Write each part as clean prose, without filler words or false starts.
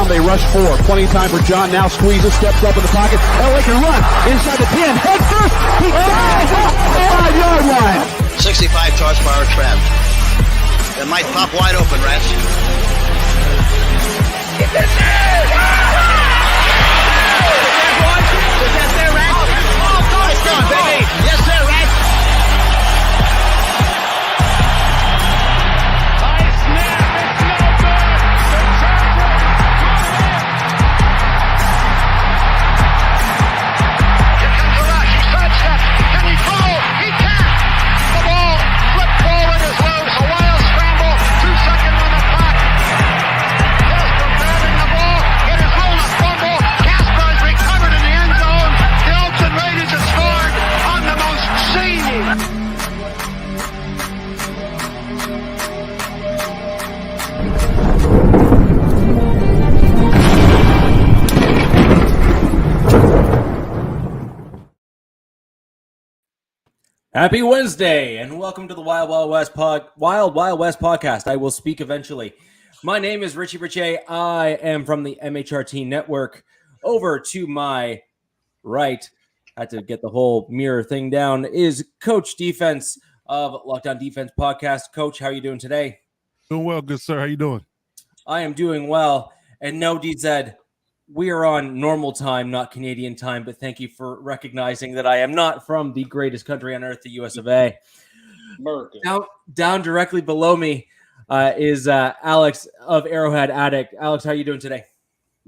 They rush four. Plenty of time for John. Now squeezes, steps up in the pocket. LA can run inside the 10. Head first. He dives off the 5-yard line. 65 horsepower trap. It might pop wide open, Rats. Is that there, Rats? Nice going, baby. Yes, sir, Rats. High snap. It's no good. The Chargers Here comes the rush. He sidesteps. Can he throw? He can. The ball flipped forward is loose. A wild scramble. 2 seconds on the clock. Casper grabbing the ball. It is ruled a fumble. Casper is recovered in the end zone. The Oakland Raiders have scored on the most seedy. Happy Wednesday, and welcome to the Wild Wild West podcast. I will speak eventually. My name is Richie Richey. I am from the MHRT Network. Over to my right, had to get the whole mirror thing down, is Coach Defense of Lockdown Defense Podcast. Coach, how are you doing today? Doing well, good sir. How you doing? I am doing well. And no, DZ, we are on normal time, not Canadian time, but thank you for recognizing that I am not from the greatest country on earth, the US of A. America. Down directly below me is Alex of Arrowhead Addict. Alex, how are you doing today?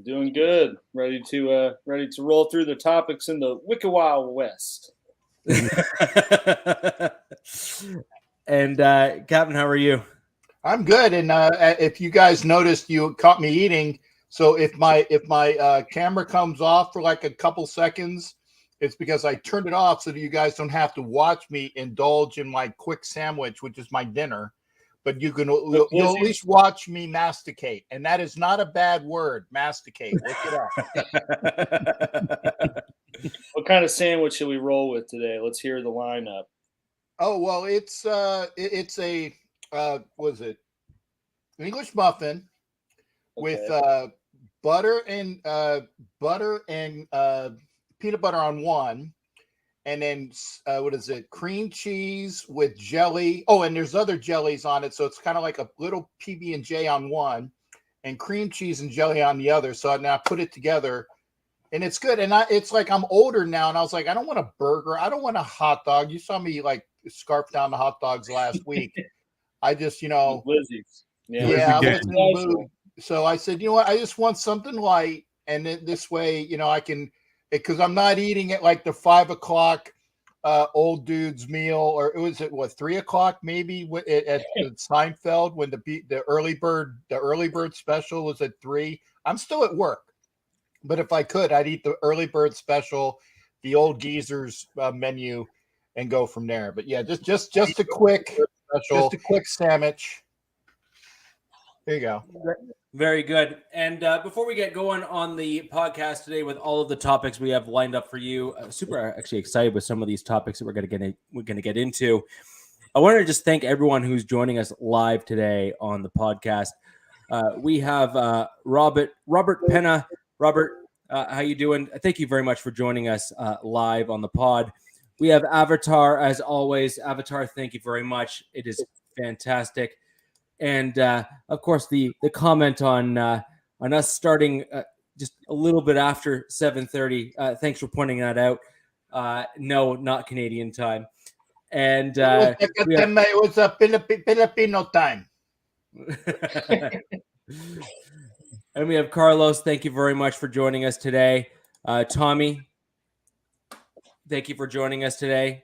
Doing good. Ready to roll through the topics in the Wicked Wild West. And Captain, how are you? I'm good. And if you guys noticed, you caught me eating. So if my camera comes off for like a couple seconds, it's because I turned it off so that you guys don't have to watch me indulge in my quick sandwich, which is my dinner. But you'll at least watch me masticate, and that is not a bad word. Masticate. Look it up. What kind of sandwich should we roll with today? Let's hear the lineup. Oh well, it's a what is it? An English muffin with butter and peanut butter on one, and then what is it? Cream cheese with jelly. Oh, and there's other jellies on it, so it's kind of like a little PB&J on one, and cream cheese and jelly on the other. So now I put it together, and it's good. And it's like I'm older now, and I was like, I don't want a burger, I don't want a hot dog. You saw me like scarf down the hot dogs last week. I just, Lizzie's. Yeah, I wasn't in the mood. So I said, you know what? I just want something light, and then this way, I can, because I'm not eating it like the 5 o'clock old dude's meal, or was it 3 o'clock maybe at Seinfeld when the early bird special was at 3. I'm still at work, but if I could, I'd eat the early bird special, the old geezer's menu, and go from there. But yeah, just a quick sandwich. There you go. Very good. And before we get going on the podcast today with all of the topics we have lined up for you, super actually excited with some of these topics that we're going to get into. I wanted to just thank everyone who's joining us live today on the podcast. We have Robert Penna. Robert, how you doing? Thank you very much for joining us live on the pod. We have Avatar, as always. Avatar, thank you very much. It is fantastic. And of course, the comment on us starting just a little bit after 7:30. Thanks for pointing that out. No, not Canadian time. And it was a Filipino time. And we have Carlos. Thank you very much for joining us today. Tommy, thank you for joining us today.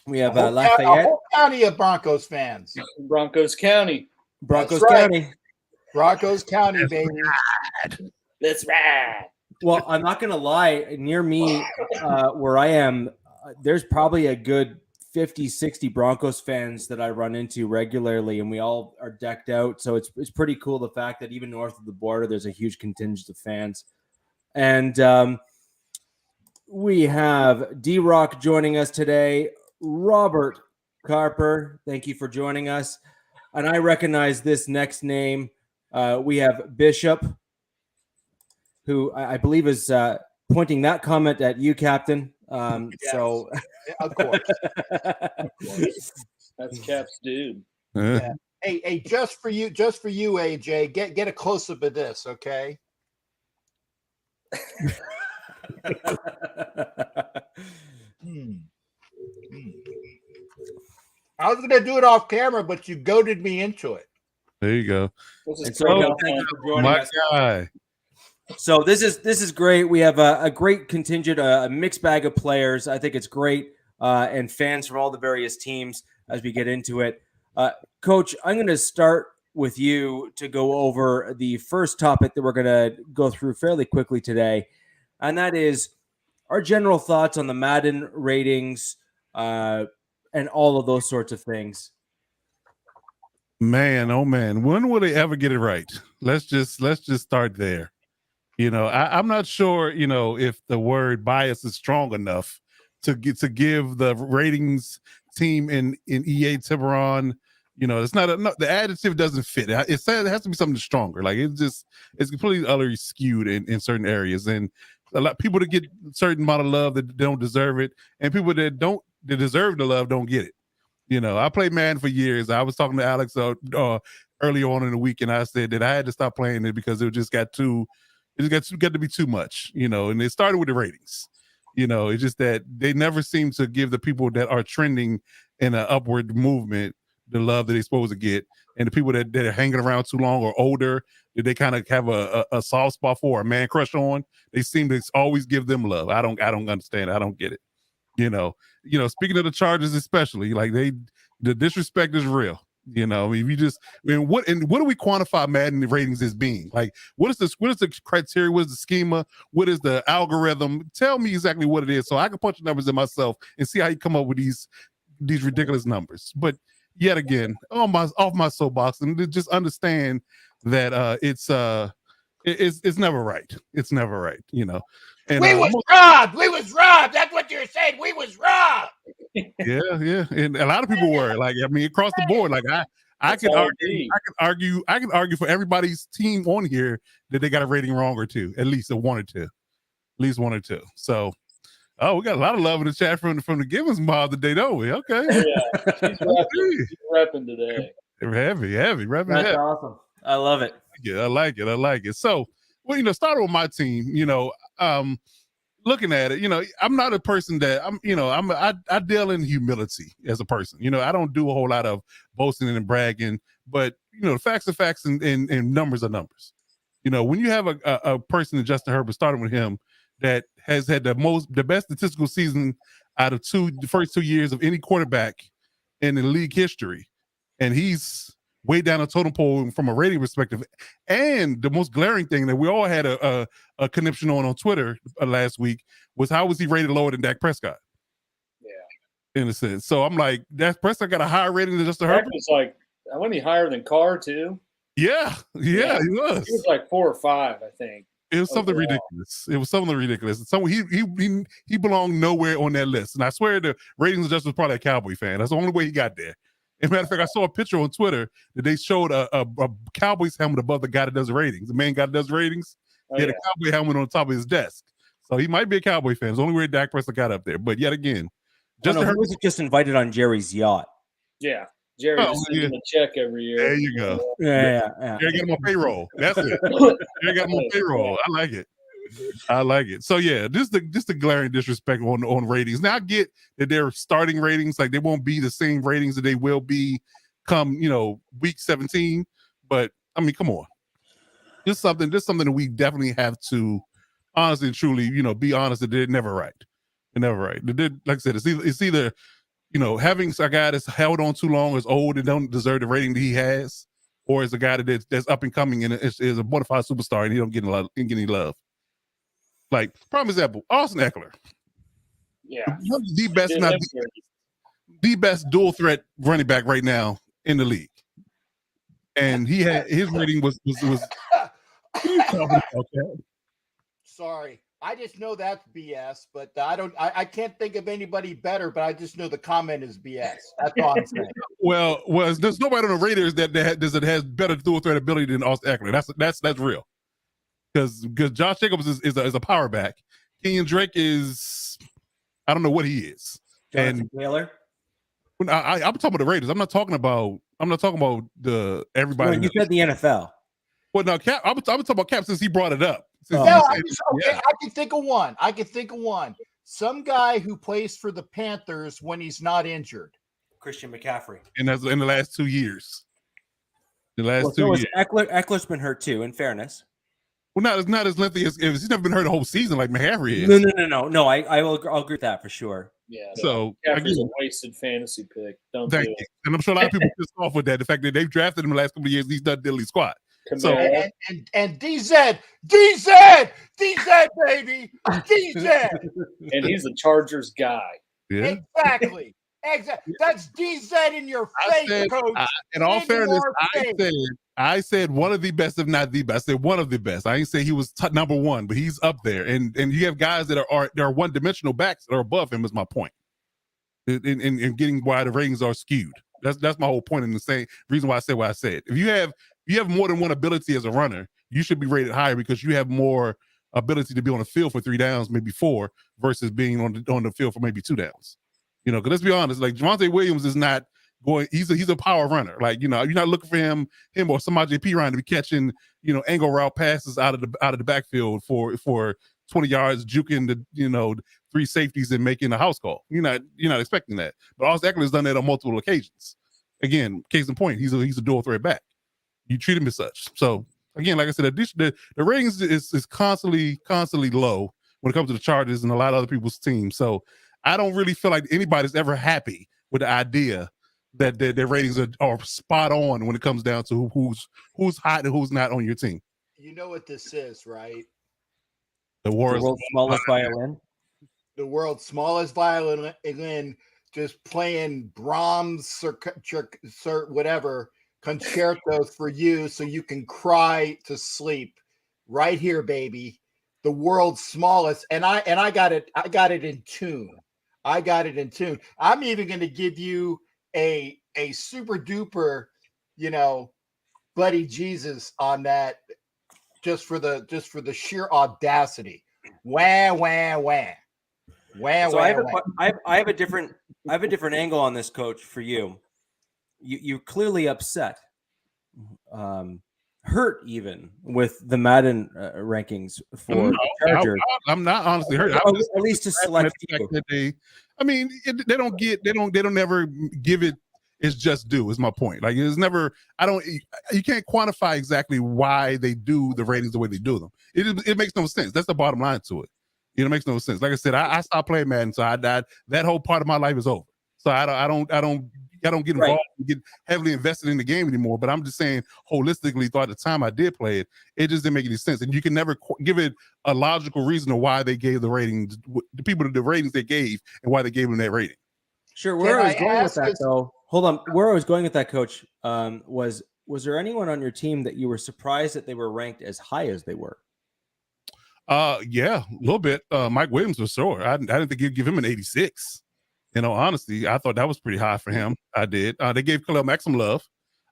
We have Lafayette. A whole county of Broncos fans. Broncos County. Broncos That's right. County. Broncos County, baby. That's right. Well, I'm not going to lie. Near me, where I am, there's probably a good 50, 60 Broncos fans that I run into regularly, and we all are decked out. So it's pretty cool, the fact that even north of the border, there's a huge contingent of fans. And we have D-Rock joining us today. Robert Carper, thank you for joining us. And I recognize this next name. We have Bishop. who I believe is pointing that comment at you, Captain. Yes. So, of course. That's Cap's dude. Yeah. Hey, just for you, AJ, get a close up of this, okay? I was gonna do it off camera, but you goaded me into it. There you go. And so, thank you for joining My us. guy. So this is great. We have a great contingent, a mixed bag of players. I think it's great, and fans from all the various teams as we get into it. Coach, I'm going to start with you to go over the first topic that we're going to go through fairly quickly today, and that is our general thoughts on the Madden ratings and all of those sorts of things. Man, oh man, when will they ever get it right? Let's just start there. You know, I'm not sure, you know, if the word bias is strong enough to give the ratings team in EA Tiburon, you know, it's not the adjective doesn't fit. It has to be something stronger. Like it's completely utterly skewed in certain areas, and a lot of people that get a certain amount of love that don't deserve it, and people that deserve the love don't get it. You know, I played Madden for years. I was talking to Alex early on in the week, and I said that I had to stop playing it because it just got to be too much, you know, and it started with the ratings. You know, it's just that they never seem to give the people that are trending in an upward movement the love that they're supposed to get. And the people that are hanging around too long or older, that they kind of have a soft spot for, a man crush on, they seem to always give them love. I don't understand. I don't get it. You know, speaking of the Chargers, especially, like the disrespect is real. You know, if you just, what do we quantify Madden ratings as being? Like, what is the criteria? What is the schema? What is the algorithm? Tell me exactly what it is, so I can punch the numbers in myself and see how you come up with these ridiculous numbers. But yet again, off my soapbox, and just understand that it's never right. It's never right. You know. And, we was robbed. We was robbed. That's what you're saying. We was robbed. Yeah, and a lot of people were like, I mean, across the board. Like I can argue for everybody's team on here that they got a rating wrong or two, at least one or two. So, we got a lot of love in the chat from the Givens mob today, don't we? Okay, yeah, she's repping today. Heavy, repping. That's awesome. I love it. Yeah, I like it. So, well, you know, starting with my team, you know, looking at it, you know, I'm not a person that I deal in humility as a person. You know, I don't do a whole lot of boasting and bragging, but you know, the facts are facts and numbers are numbers. You know, when you have a person, Justin Herbert, starting with him, that has had the best statistical season out of the first 2 years of any quarterback in the league history, and he's way down the totem pole from a rating perspective. And the most glaring thing that we all had a conniption on Twitter last week was how was he rated lower than Dak Prescott? Yeah, in a sense. So I'm like, Dak Prescott got a higher rating than Justin Herbert. Was like, wasn't he higher than Carr too? Yeah, he was. He was like 4 or 5, I think. It was something ridiculous. It was something ridiculous. So he belonged nowhere on that list. And I swear the ratings adjuster was probably a Cowboy fan. That's the only way he got there. As a matter of fact, I saw a picture on Twitter that they showed a Cowboys helmet above the guy that does the ratings. The main guy that does ratings, he had a Cowboy helmet on top of his desk. So he might be a Cowboy fan. It's the only way Dak Prescott got up there. But yet again, Justin Herbert was just invited on Jerry's yacht. Yeah. Jerry just sends him a check every year. There you go. Yeah. Jerry got him on payroll. That's it. Jerry got him on payroll. I like it. So yeah, just the glaring disrespect on ratings. Now I get that they're starting ratings, like they won't be the same ratings that they will be come, you know, week 17. But I mean, come on. Just something that we definitely have to honestly and truly, you know, be honest that they're never right. They're never right. They did, like I said, it's either you know, having a guy that's held on too long, is old, and don't deserve the rating that he has, or is a guy that's up and coming and is a bona fide superstar and he don't get any love. Like, prime example, Austin Eckler. Yeah. The best dual threat running back right now in the league. And he had his rating was what are you talking about, Kat? Sorry. I just know that's BS, but I can't think of anybody better, but I just know the comment is BS. That's all I'm saying. Well, there's nobody on the Raiders that has better dual threat ability than Austin Eckler. That's real. because Josh Jacobs is a power back. Kenyon Drake is, I don't know what he is. Jonathan Taylor. I'm talking about the Raiders. I'm not talking about the everybody. No, you said the NFL. Well, no, Cap. I'm talking about Cap since he brought it up. I can think of one. Some guy who plays for the Panthers when he's not injured. Christian McCaffrey. And that's in the last 2 years. Eckler's been hurt too, in fairness. Well, not as lengthy as he's never been hurt a whole season like McCaffrey is. No. I'll agree with that for sure. Yeah. So McCaffrey's a wasted fantasy pick. Thank you. And I'm sure a lot of people pissed off with that. The fact that they've drafted him the last couple of years, he's done diddly squat. So and DZ, baby, DZ. And he's the Chargers guy. Yeah. Exactly. That's DZ in your face, coach. In all fairness, I said one of the best, if not the best. I said one of the best. I didn't say he was number one, but he's up there. And you have guys that are one-dimensional backs that are above him. Is my point. In getting why the ratings are skewed. That's my whole point in the same reason why I said what I said. If you have more than one ability as a runner, you should be rated higher because you have more ability to be on the field for 3 downs, maybe 4, versus being on the field for maybe 2 downs. You know, because let's be honest, like Javonte Williams is not going. He's a power runner. Like, you know, you're not looking for him or somebody JP Ryan to be catching, you know, angle route passes out of the backfield for 20 yards, juking the 3 safeties and making a house call. You're not expecting that. But Austin Eckler has done that on multiple occasions. Again, case in point, he's a dual threat back. You treat him as such. So again, like I said, the ratings is constantly low when it comes to the Chargers and a lot of other people's teams. So I don't really feel like anybody's ever happy with the idea that their ratings are spot on when it comes down to who's hot and who's not on your team. You know what this is, right? The world's smallest violin. The world's smallest violin, just playing Brahms or whatever concertos for you, so you can cry to sleep. Right here, baby. The world's smallest, and I got it in tune. I'm even going to give you a super duper, bloody Jesus on that, just for the sheer audacity. Wah wah wah. Wah, so wah, I have a different angle on this, Coach, for you. You're clearly upset, hurt even with the Madden rankings for Chargers. I'm not honestly hurt. At least to select few. They don't ever give it its just due. Is my point. Like, it's never. You can't quantify exactly why they do the ratings the way they do them. It makes no sense. That's the bottom line to it. It makes no sense. Like I said, I stopped playing Madden, so I died. That whole part of my life is over. So I don't get involved and get heavily invested in the game anymore. But I'm just saying, holistically, throughout the time I did play it, it just didn't make any sense. And you can never give it a logical reason of why they gave the ratings, the people the ratings they gave, and why they gave them that rating. Sure. Where I was going with that, though, hold on. Where I was going with that, Coach, was there anyone on your team that you were surprised that they were ranked as high as they were? Yeah, a little bit. Mike Williams was sure. I didn't think you'd give him an 86. Honestly, I thought that was pretty high for him. I did. They gave Khalil Mack some love.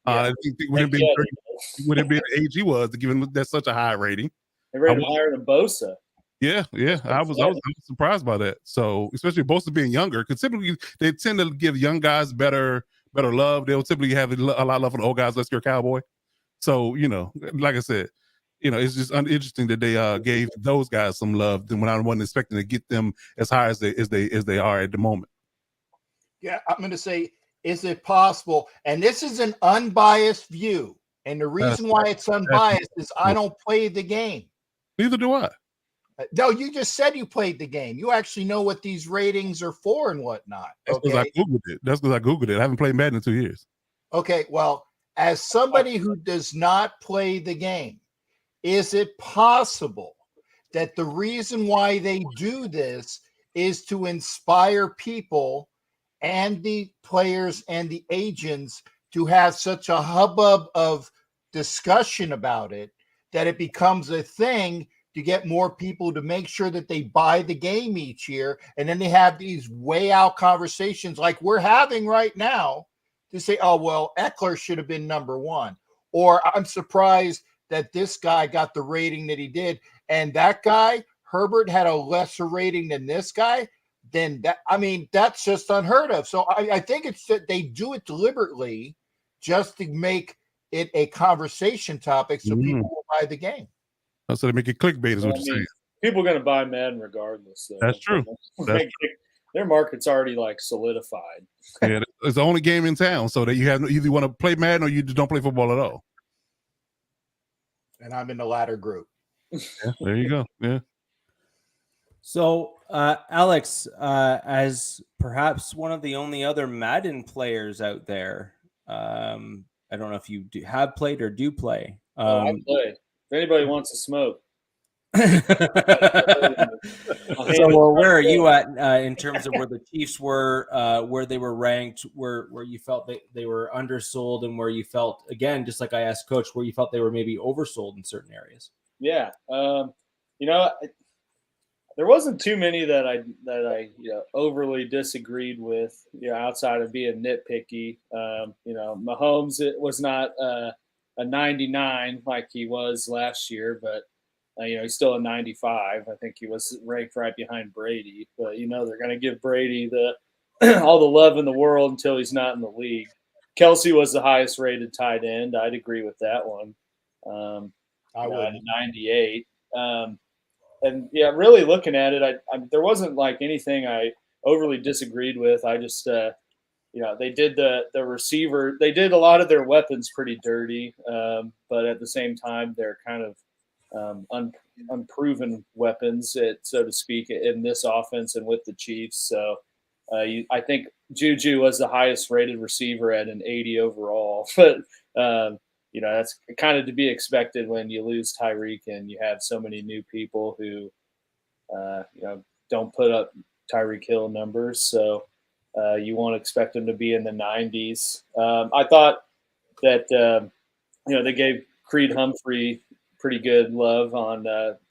I think wouldn't have been the age he was to give him that such a high rating. They rated him higher than Bosa. Yeah. I was surprised by that. So, especially Bosa being younger, because typically they tend to give young guys better love. They'll typically have a lot of love for the old guys. Let's go Cowboy. So, like I said, it's just interesting that they gave those guys some love when I wasn't expecting to get them as high as they are at the moment. Yeah, I'm going to say, is it possible? And this is an unbiased view. And the reason why it's unbiased is I don't play the game. Neither do I. No, you just said you played the game. You actually know what these ratings are for and whatnot. That's because I Googled it. I haven't played Madden in 2 years. Okay, well, as somebody who does not play the game, is it possible that the reason why they do this is to inspire people and the players and the agents to have such a hubbub of discussion about it that it becomes a thing to get more people to make sure that they buy the game each year? And then they have these way out conversations like we're having right now to say, oh, well, Eckler should have been number 1. Or I'm surprised that this guy got the rating that he did. And that guy, Herbert, had a lesser rating than this guy. Then that, I mean, that's just unheard of. So I think it's that they do it deliberately just to make it a conversation topic so people will buy the game. So they make it clickbait, is what you're saying. People are going to buy Madden regardless. Though. That's true. Their market's already like solidified. Yeah, it's the only game in town, so that you have either want to play Madden or you just don't play football at all. And I'm in the latter group. Yeah, there you go. Yeah. So, Alex, as perhaps one of the only other Madden players out there, I don't know if you have played or do play. I play. If anybody wants to smoke. So, where are you at in terms of where the Chiefs were, where they were ranked, where you felt they were undersold, and where you felt, again, just like I asked Coach, where you felt they were maybe oversold in certain areas? Yeah, there wasn't too many that I overly disagreed with, outside of being nitpicky. Mahomes, it was not a 99 like he was last year, but he's still a 95. I think he was ranked right behind Brady, but they're going to give Brady all the love in the world until he's not in the league. Kelsey was the highest rated tight end. I'd agree with that one. I would, 98. And yeah, really looking at it, there wasn't like anything I overly disagreed with. I just, they did the receiver. They did a lot of their weapons pretty dirty, but at the same time, they're kind of unproven weapons, so to speak, in this offense and with the Chiefs. So I think Juju was the highest rated receiver at an 80 overall, but that's kind of to be expected when you lose Tyreek and you have so many new people who, don't put up Tyreek Hill numbers. So you won't expect them to be in the 90s. I thought that, they gave Creed Humphrey pretty good love on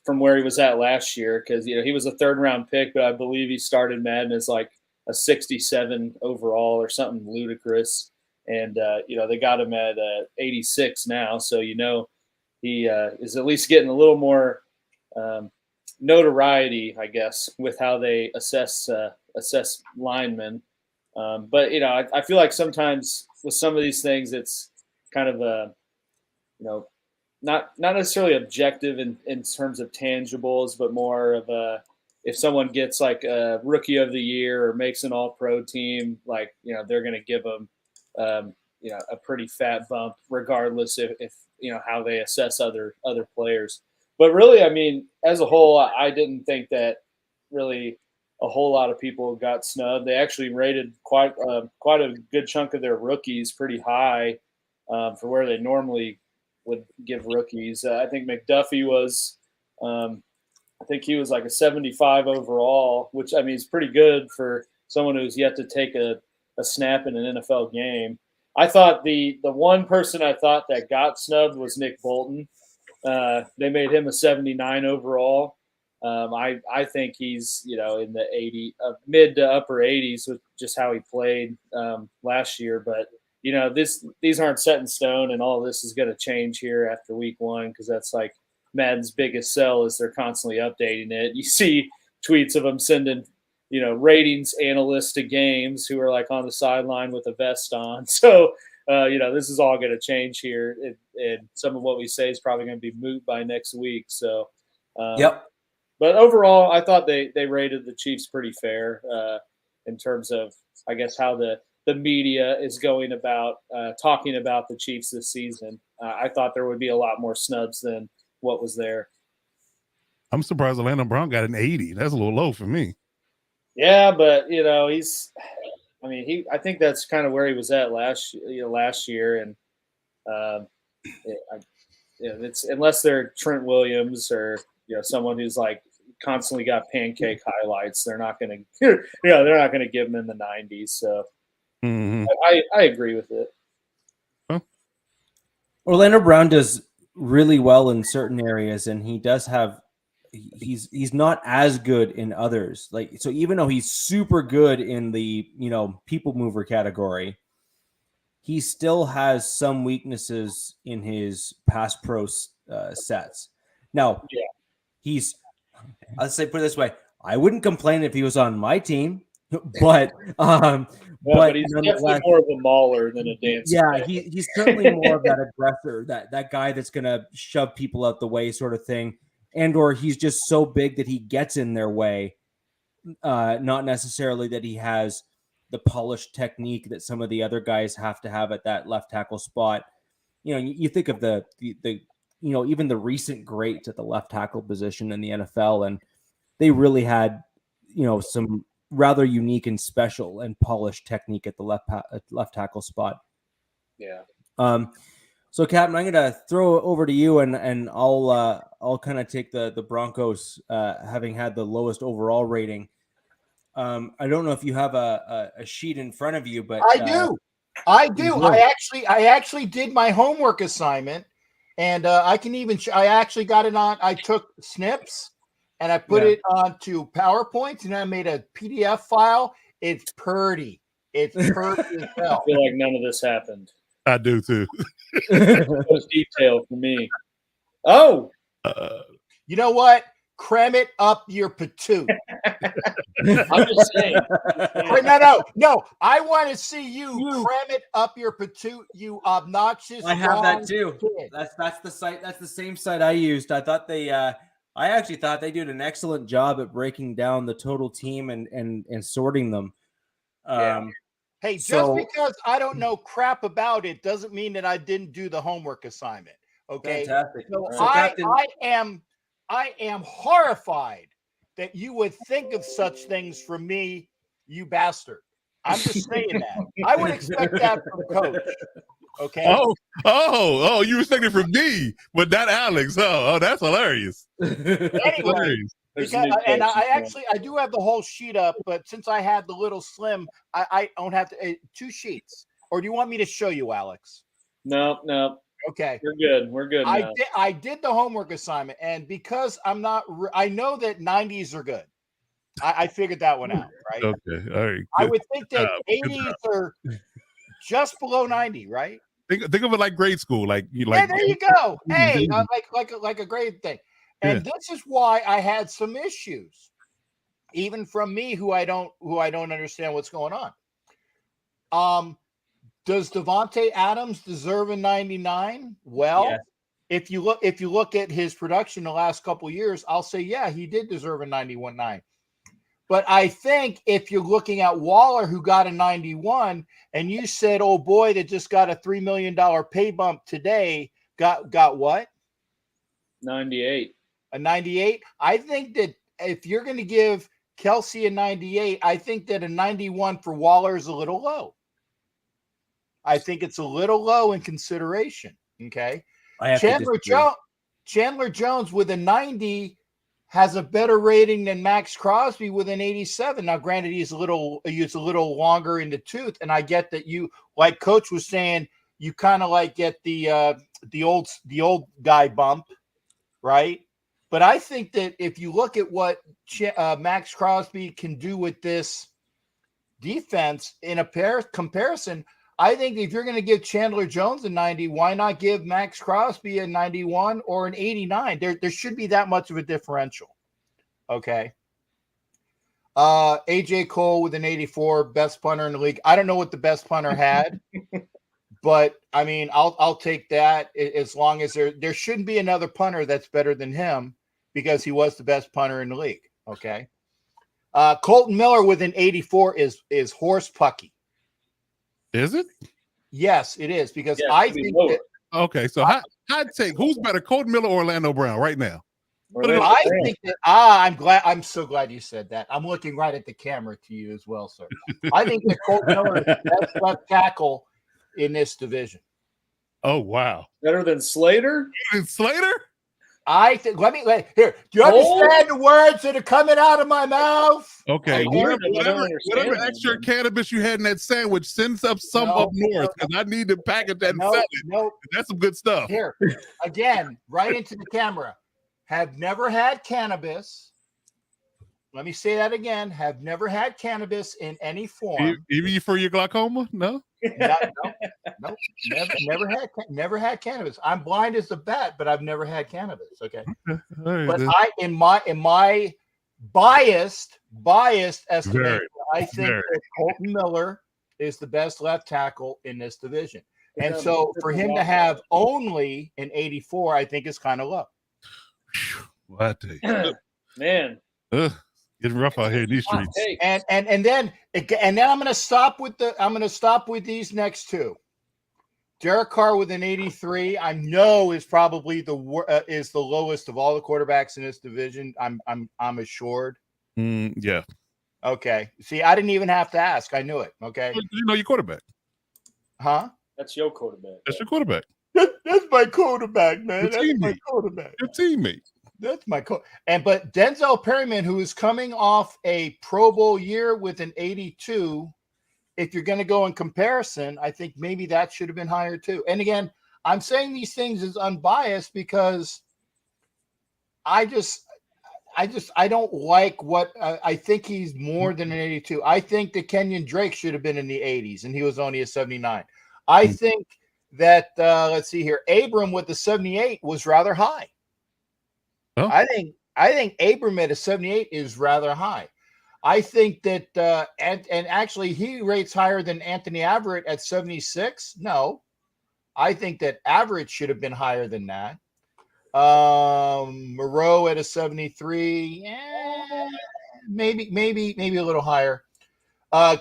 from where he was at last year, because, he was a 3rd round pick, but I believe he started Madden as like a 67 overall or something ludicrous. And, they got him at 86 now. So, he is at least getting a little more notoriety, I guess, with how they assess linemen. But, I feel like sometimes with some of these things, it's kind of, not necessarily objective in terms of tangibles, but more of if someone gets like a rookie of the year or makes an all-pro team, like, they're going to give them, a pretty fat bump, regardless if how they assess other players. But really, I mean, as a whole, I didn't think that really a whole lot of people got snubbed. They actually rated quite a good chunk of their rookies pretty high for where they normally would give rookies. I think McDuffie was, I think he was like a 75 overall, which, I mean, is pretty good for someone who's yet to take a snap in an NFL game. I thought the one person I thought that got snubbed was Nick Bolton. They made him a 79 overall. I think he's, in the 80, mid to upper 80s with just how he played last year. But, these aren't set in stone, and all this is going to change here after week 1, because that's like Madden's biggest sell is they're constantly updating it. You see tweets of them sending ratings analysts to games who are like on the sideline with a vest on. So, this is all going to change here. And some of what we say is probably going to be moot by next week. So, yep. But overall, I thought they rated the Chiefs pretty fair in terms of, I guess, how the media is going about talking about the Chiefs this season. I thought there would be a lot more snubs than what was there. I'm surprised Orlando Brown got an 80. That's a little low for me. I think that's kind of where he was at last year. And it's, unless they're Trent Williams or, someone who's like constantly got pancake highlights, they're not going to, they're not going to give him in the 90s. So I agree with it. Huh? Orlando Brown does really well in certain areas, and he does have, he's not as good in others. Like, so even though he's super good in the, people mover category, he still has some weaknesses in his pass pro sets. Now, Yeah. I'll say put it this way: I wouldn't complain if he was on my team, but but he's definitely more of a mauler than a dancer. Yeah, he's certainly more of that aggressor, that guy that's gonna shove people out the way, sort of thing, or he's just so big that he gets in their way. Not necessarily that he has the polished technique that some of the other guys have to have at that left tackle spot. You think of the even the recent greats at the left tackle position in the NFL, and they really had some rather unique and special and polished technique at the left tackle spot. Yeah. So Captain, I'm going to throw it over to you, and I'll kind of take the Broncos, having had the lowest overall rating. I don't know if you have a sheet in front of you, but I do. I actually did my homework assignment, and I can even. I actually got it on. I took snips. And I put it onto PowerPoint, and I made a PDF file. It's pretty. It's pretty as hell. I feel like none of this happened. I do too. Most detail for me. Oh, you know what? Cram it up your patoot. I'm just saying. No. I want to see you cram it up your patoot. You obnoxious. I have that too. Kid. That's the site. That's the same site I used. I thought I actually thought they did an excellent job at breaking down the total team and sorting them. Hey, just because I don't know crap about it doesn't mean that I didn't do the homework assignment. Okay. Fantastic. So I am horrified that you would think of such things from me, you bastard. I'm just saying that. I would expect that from Coach. Okay. Oh, you were thinking from me, but not Alex. Oh, that's hilarious. Anyway, I do have the whole sheet up, but since I had the little slim, I don't have to 2 sheets. Or do you want me to show you, Alex? No. Okay. We're good. Now. I did the homework assignment, and because I know that 90s are good. I figured that one out, right? Okay. All right. I would think that 80s are just below 90, right? Think of it like grade school, there you go. Hey, like a grade thing. And this is why I had some issues, even from me, who I don't understand what's going on. Does Devontae Adams deserve a 99? Well, yes. if you look at his production the last couple of years, I'll say he did deserve a 91.9. But I think if you're looking at Waller, who got a 91, and you said, oh boy, that just got a $3 million pay bump today, got what? 98. A 98? I think that if you're going to give Kelsey a 98, I think that a 91 for Waller is a little low. I think it's a little low in consideration. Okay. Chandler Jones with a 90 has a better rating than Max Crosby with an 87. Now, granted, he's a little longer in the tooth, and I get that you, like Coach was saying, you kind of like get the old guy bump, right? But I think that if you look at what Max Crosby can do with this defense in a comparison, I think if you're going to give Chandler Jones a 90, why not give Max Crosby a 91 or an 89? There should be that much of a differential. Okay. AJ Cole with an 84, best punter in the league. I don't know what the best punter had, but I mean, I'll take that as long as there shouldn't be another punter that's better than him because he was the best punter in the league. Okay. Colton Miller with an 84 is horse pucky. Is it? Yes, it is because I think that. Okay, so hot take. Who's better, Colton Miller or Orlando Brown right now? I think that I'm so glad you said that. I'm looking right at the camera to you as well, sir. I think that Colton Miller is the best left tackle in this division. Oh wow, better than Slater? I think. Here. Do you understand the words that are coming out of my mouth? Okay. Whatever extra cannabis you had in that sandwich, send up some up north because I need to package that and sell it. That's some good stuff. Here, again, right into the camera. Have never had cannabis. Let me say that again. Have never had cannabis in any form. Even for your glaucoma? No. No, never had cannabis. I'm blind as a bat, but I've never had cannabis. Okay, Right, but in my biased estimation, I think that Colton Miller is the best left tackle in this division, and so for him to have only an 84, I think is kind of low. Well, I tell you, Man, getting rough out here in these streets. And then I'm going to stop with these next two. Derek Carr with an 83, I know is probably the lowest of all the quarterbacks in this division. I'm assured. Yeah. Okay. See, I didn't even have to ask. I knew it. Okay. You know your quarterback. Huh? that's your quarterback. That's your quarterback. That's my quarterback, man. Your That's teammate. my quarterback. Your teammate. That's my but Denzel Perryman, who is coming off a Pro Bowl year with an 82, if you're going to go in comparison, I think maybe that should have been higher too. And again, I'm saying these things as unbiased because I don't like what I think he's more than an 82. I think that Kenyon Drake should have been in the 80s and he was only a 79. I think that let's see here, Abram with the 78 was rather high. Oh. I think Abram at a 78 is rather high. I think that and actually he rates higher than Anthony Averett at 76. No, I think that Averett should have been higher than that. Moreau at a 73, maybe a little higher.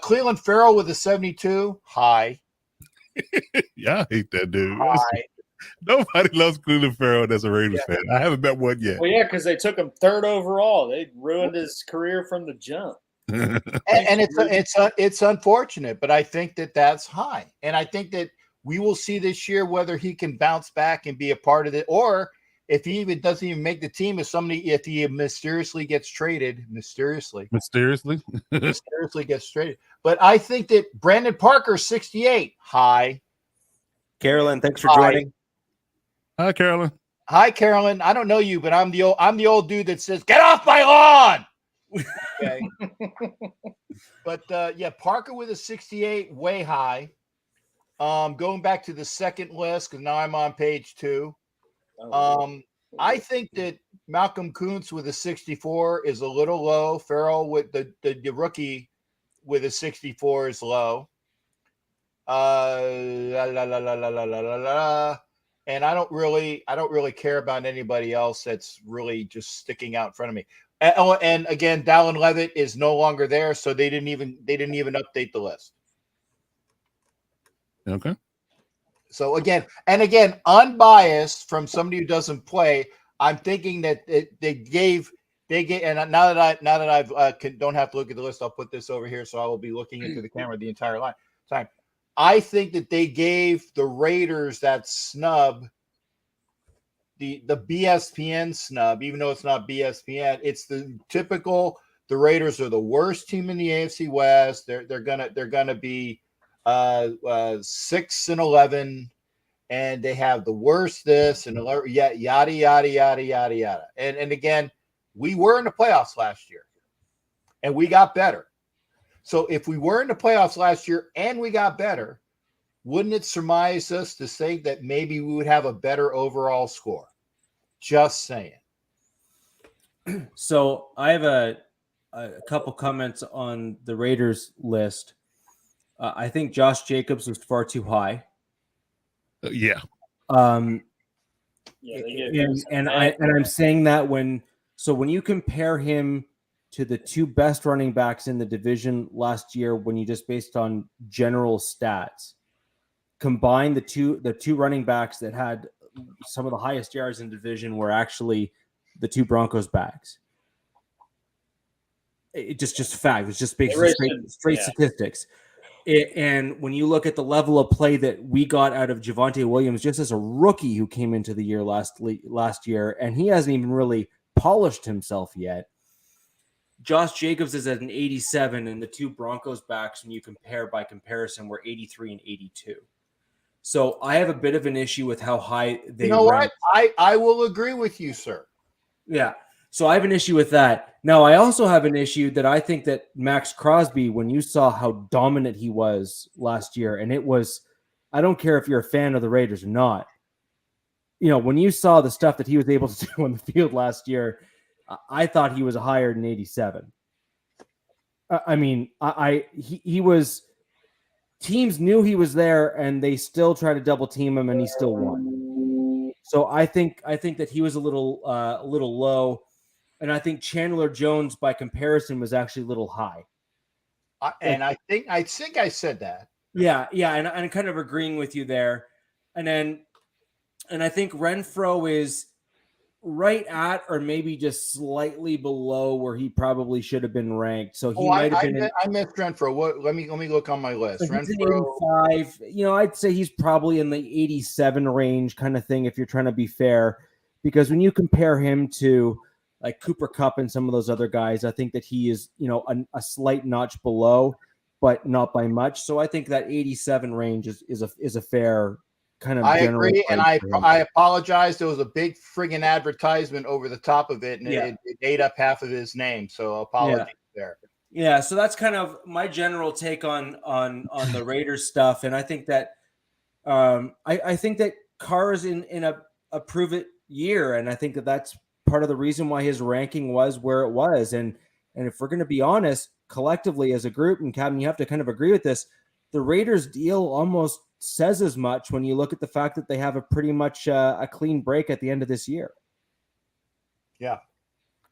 Cleveland Farrell with a 72, high. Yeah, I hate that dude. High. Nobody loves Cleveland Farrell as a Raiders fan. I haven't met one yet. Well, yeah, because they took him 3rd overall. They ruined his career from the jump. And it's unfortunate, but I think that that's high. And I think that we will see this year whether he can bounce back and be a part of it, or if he even doesn't even make the team, if he mysteriously gets traded, mysteriously gets traded. But I think that Brandon Parker, 68, high. Carolyn, thanks for joining. Hi, Carolyn. Hi, Carolyn. I don't know you, but I'm the old dude that says, "Get off my lawn." Okay. But yeah, Parker with a 68, way high. Going back to the second list because now I'm on page 2. I think that Malcolm Kuntz with a 64 is a little low. Farrell with the rookie with a 64 is low. And I don't really care about anybody else that's really just sticking out in front of me. And again, Dallin Levitt is no longer there, so they didn't even update the list. Okay. So again, unbiased from somebody who doesn't play, I'm thinking that they gave, and now that I've don't have to look at the list, I'll put this over here, so I will be looking into the camera the entire time. I think that they gave the Raiders that snub, the BSPN snub, even though it's not BSPN. It's the typical. The Raiders are the worst team in the AFC West. They're gonna be 6-11, and they have the worst this and yada yada yada yada yada. And again, we were in the playoffs last year, and we got better. So if we were in the playoffs last year and we got better, wouldn't it surmise us to think that maybe we would have a better overall score? Just saying. So I have a couple comments on the Raiders list. I think Josh Jacobs was far too high. Yeah. I'm saying that when you compare him to the 2 best running backs in the division last year, when you just based on general stats, combine the two running backs that had some of the highest yards in the division were actually the 2 Broncos backs. It just fact. It's just straight statistics. And when you look at the level of play that we got out of Javonte Williams, just as a rookie who came into the year last year, and he hasn't even really polished himself yet. Josh Jacobs is at an 87, and the 2 Broncos backs, when you compare by comparison, were 83 and 82. So I have a bit of an issue with how high they. You know what? I will agree with you, sir. Yeah. So I have an issue with that. Now, I also have an issue that I think that Max Crosby, when you saw how dominant he was last year, and it was, I don't care if you're a fan of the Raiders or not, when you saw the stuff that he was able to do on the field last year, I thought he was higher than 87. He was, teams knew he was there and they still tried to double team him and he still won. So I think that he was a little low. And I think Chandler Jones, by comparison, was actually a little high. I think I said that. Yeah, and I'm kind of agreeing with you there. And I think Renfro is right at or maybe just slightly below where he probably should have been ranked. So he might have been. I missed Renfro. What? Let me look on my list. So Renfro 85. I'd say he's probably in the 87 range kind of thing if you're trying to be fair, because when you compare him to like Cooper Kupp and some of those other guys, I think that he is, a slight notch below, but not by much. So I think that 87 range is a fair kind of. I agree, and I apologize. There was a big friggin' advertisement over the top of it, and it ate up half of his name. So apologies there. Yeah, so that's kind of my general take on the Raiders stuff, and I think that I think that Carr is in a prove it year, and I think that that's part of the reason why his ranking was where it was. And if we're going to be honest, collectively as a group, and Kevin, you have to kind of agree with this, the Raiders deal almost says as much when you look at the fact that they have a pretty much a clean break at the end of this year. Yeah.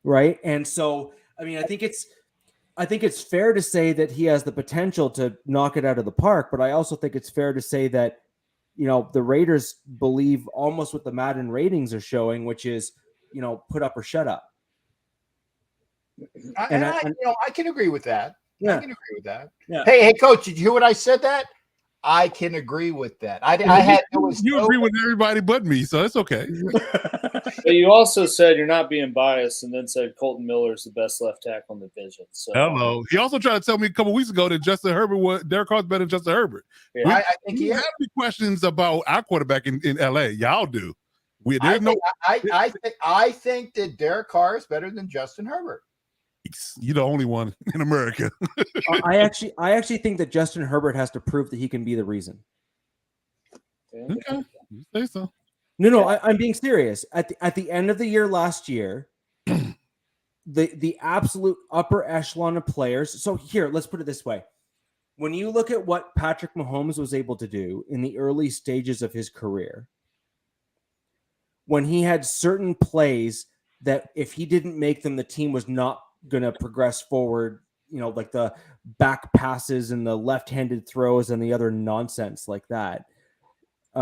Right. And so, I mean, I think it's fair to say that he has the potential to knock it out of the park, but I also think it's fair to say that, the Raiders believe almost what the Madden ratings are showing, which is, put up or shut up. I can agree with that. Yeah. I can agree with that. Yeah. Hey, Coach, did you hear what I said that? I can agree with that. You agree with everybody but me, so it's okay. But you also said you're not being biased, and then said Colton Miller is the best left tackle in the division. So hello. He also tried to tell me a couple weeks ago that Derek Carr's better than Justin Herbert. Yeah. I think he have any questions about our quarterback in LA. Y'all do. I think that Derek Carr is better than Justin Herbert. You're the only one in America. I actually think that Justin Herbert has to prove that he can be the reason. Okay, you say so. No, I'm being serious. At the end of the year last year, the absolute upper echelon of players. So here, let's put it this way: when you look at what Patrick Mahomes was able to do in the early stages of his career, when he had certain plays that if he didn't make them, the team was not going to progress forward, like the back passes and the left-handed throws and the other nonsense like that. He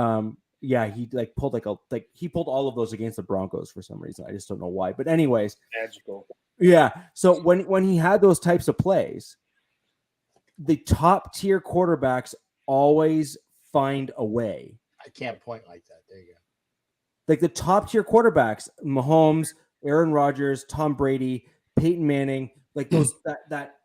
pulled all of those against the Broncos for some reason. I just don't know why. But anyways, magical. Yeah. So when he had those types of plays, the top tier quarterbacks always find a way. I can't point like that. There you go. Like the top tier quarterbacks, Mahomes, Aaron Rodgers, Tom Brady, Peyton Manning, like those that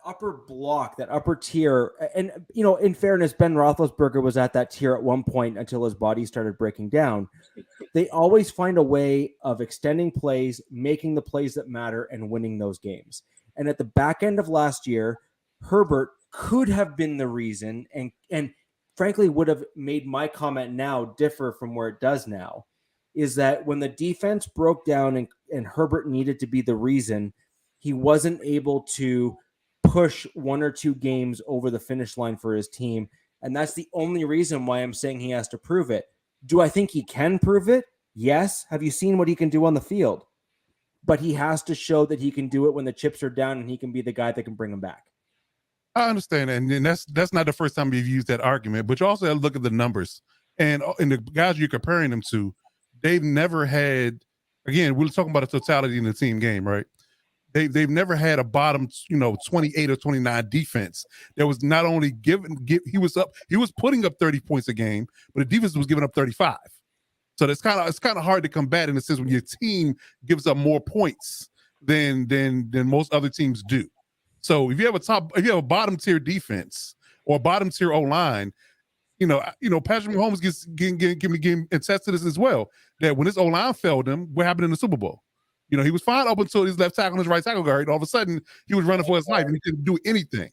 upper block, that upper tier. And in fairness, Ben Roethlisberger was at that tier at one point until his body started breaking down. They always find a way of extending plays, making the plays that matter, and winning those games. And at the back end of last year, Herbert could have been the reason, and frankly would have made my comment now differ from where it does now, is that when the defense broke down and Herbert needed to be the reason, he wasn't able to push one or two games over the finish line for his team. And that's the only reason why I'm saying he has to prove it. Do I think he can prove it? Yes. Have you seen what he can do on the field? But he has to show that he can do it when the chips are down and he can be the guy that can bring them back. I understand, and that's not the first time you've used that argument, but you also have to look at the numbers. And the guys you're comparing them to, they've never had, again, we're talking about a totality in the team game, right? They've never had a bottom, 28 or 29 defense that was not only he was putting up 30 points a game, but the defense was giving up 35. So it's kind of hard to combat in a sense when your team gives up more points than most other teams do. So if you have a bottom tier defense or a bottom tier O-line, Patrick Mahomes can attest to this as well, that when his O-line failed him, what happened in the Super Bowl? You know, he was fine up until his left tackle and his right tackle guard. All of a sudden, he was running for his life and he couldn't do anything.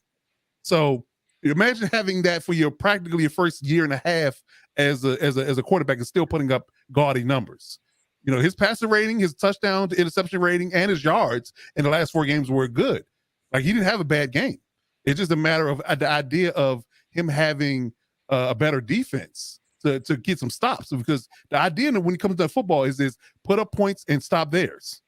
So imagine having that for practically your first year and a half as a quarterback and still putting up gaudy numbers. You know, his passer rating, his touchdown to interception rating, and his yards in the last 4 games were good. Like, he didn't have a bad game. It's just a matter of the idea of him having a better defense to get some stops, because the idea when it comes to football is put up points and stop theirs.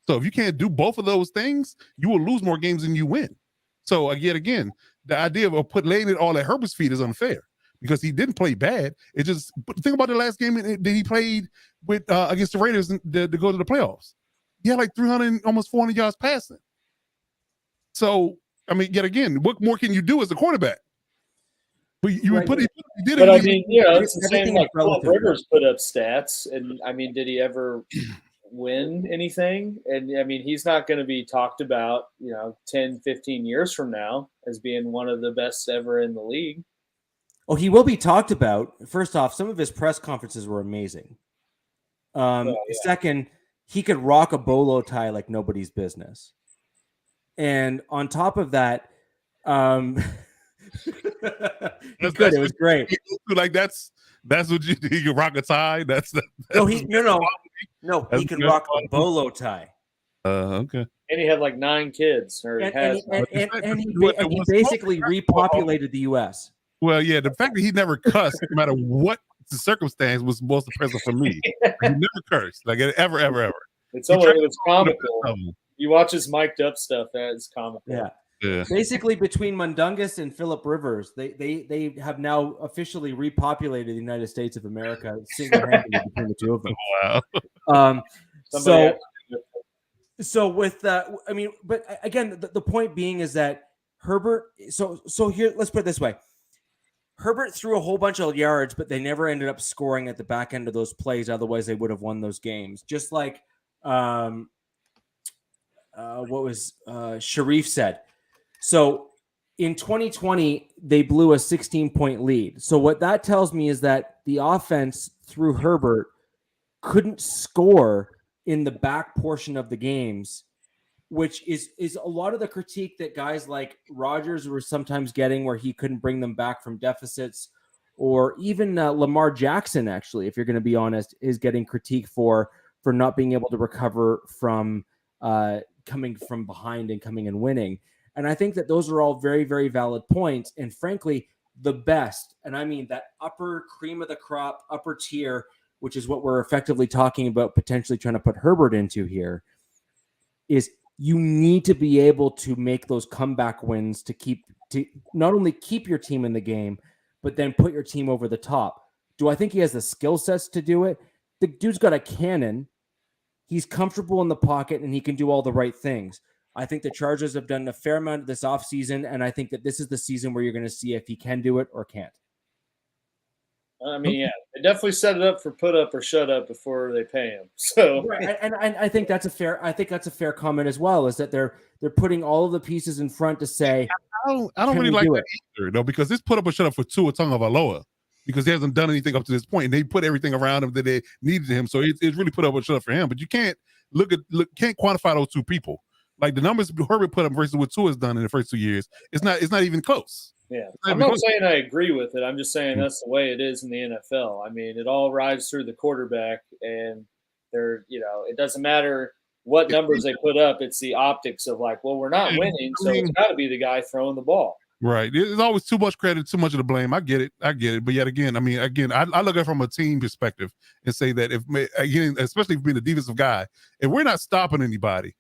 So if you can't do both of those things, you will lose more games than you win. So again, the idea of laying it all at Herbert's feet is unfair, because he didn't play bad. It just, think about the last game that he played with against the Raiders to go to the playoffs. He had like 300, almost 400 yards passing. So, I mean, yet again, what more can you do as a quarterback? But you Right. put it. He did But it. I mean, you know, it's the Everything same is like Philip relative. Rivers put up stats, and I mean, did he ever win anything? And I mean, he's not going to be talked about, you know, 10, 15 years from now as being one of the best ever in the league. Oh, he will be talked about. First off, some of his press conferences were amazing. Second, he could rock a bolo tie like nobody's business. And on top of that, he could. It was great. Like that's what you do. You rock a tie. No, he can rock a bolo tie. Okay. And he had like 9 kids, or And has. he basically repopulated the U.S. Well, yeah, the fact that he never cussed, no matter what the circumstance, was most impressive for me. He never cursed, like ever. It was comical. You watch his mic'd up stuff, that's comical. Yeah. Yeah. Basically, between Mundungus and Philip Rivers, they have now officially repopulated the United States of America single-handedly between the two of them. Wow. So with I mean, but again, the point being is that Herbert. So here, let's put it this way: Herbert threw a whole bunch of yards, but they never ended up scoring at the back end of those plays. Otherwise, they would have won those games. Just like what was Sharif said. So in 2020, they blew a 16-point lead. So what that tells me is that the offense through Herbert couldn't score in the back portion of the games, which is a lot of the critique that guys like Rodgers were sometimes getting, where he couldn't bring them back from deficits, or even Lamar Jackson, actually, if you're going to be honest, is getting critique for not being able to recover from coming from behind and coming and winning. And I think that those are all very, very valid points. And frankly, the best, and I mean that upper cream of the crop, upper tier, which is what we're effectively talking about potentially trying to put Herbert into here, is you need to be able to make those comeback wins to not only keep your team in the game, but then put your team over the top. Do I think he has the skill sets to do it? The dude's got a cannon. He's comfortable in the pocket, and he can do all the right things. I think the Chargers have done a fair amount of this offseason, and I think that this is the season where you're going to see if he can do it or can't. I mean, yeah, they definitely set it up for put up or shut up before they pay him. So, right. and I think that's a fair comment as well. Is that they're putting all of the pieces in front to say, I don't really like that either, though, because this put up or shut up for Tua Tagovailoa, because he hasn't done anything up to this point, and they put everything around him that they needed him. So it's really put up or shut up for him. But you can't can't quantify those two people. Like the numbers Herbert put up versus what Tua has done in the first 2 years, it's not even close. Yeah, I'm not saying I agree with it. I'm just saying that's the way it is in the NFL. I mean, it all rides through the quarterback, and it doesn't matter what numbers they put up. It's the optics of like, well, we're not winning, so it's got to be the guy throwing the ball. Right. There's always too much credit, too much of the blame. I get it. But yet again, I look at it from a team perspective and say that especially if being a defensive guy, if we're not stopping anybody,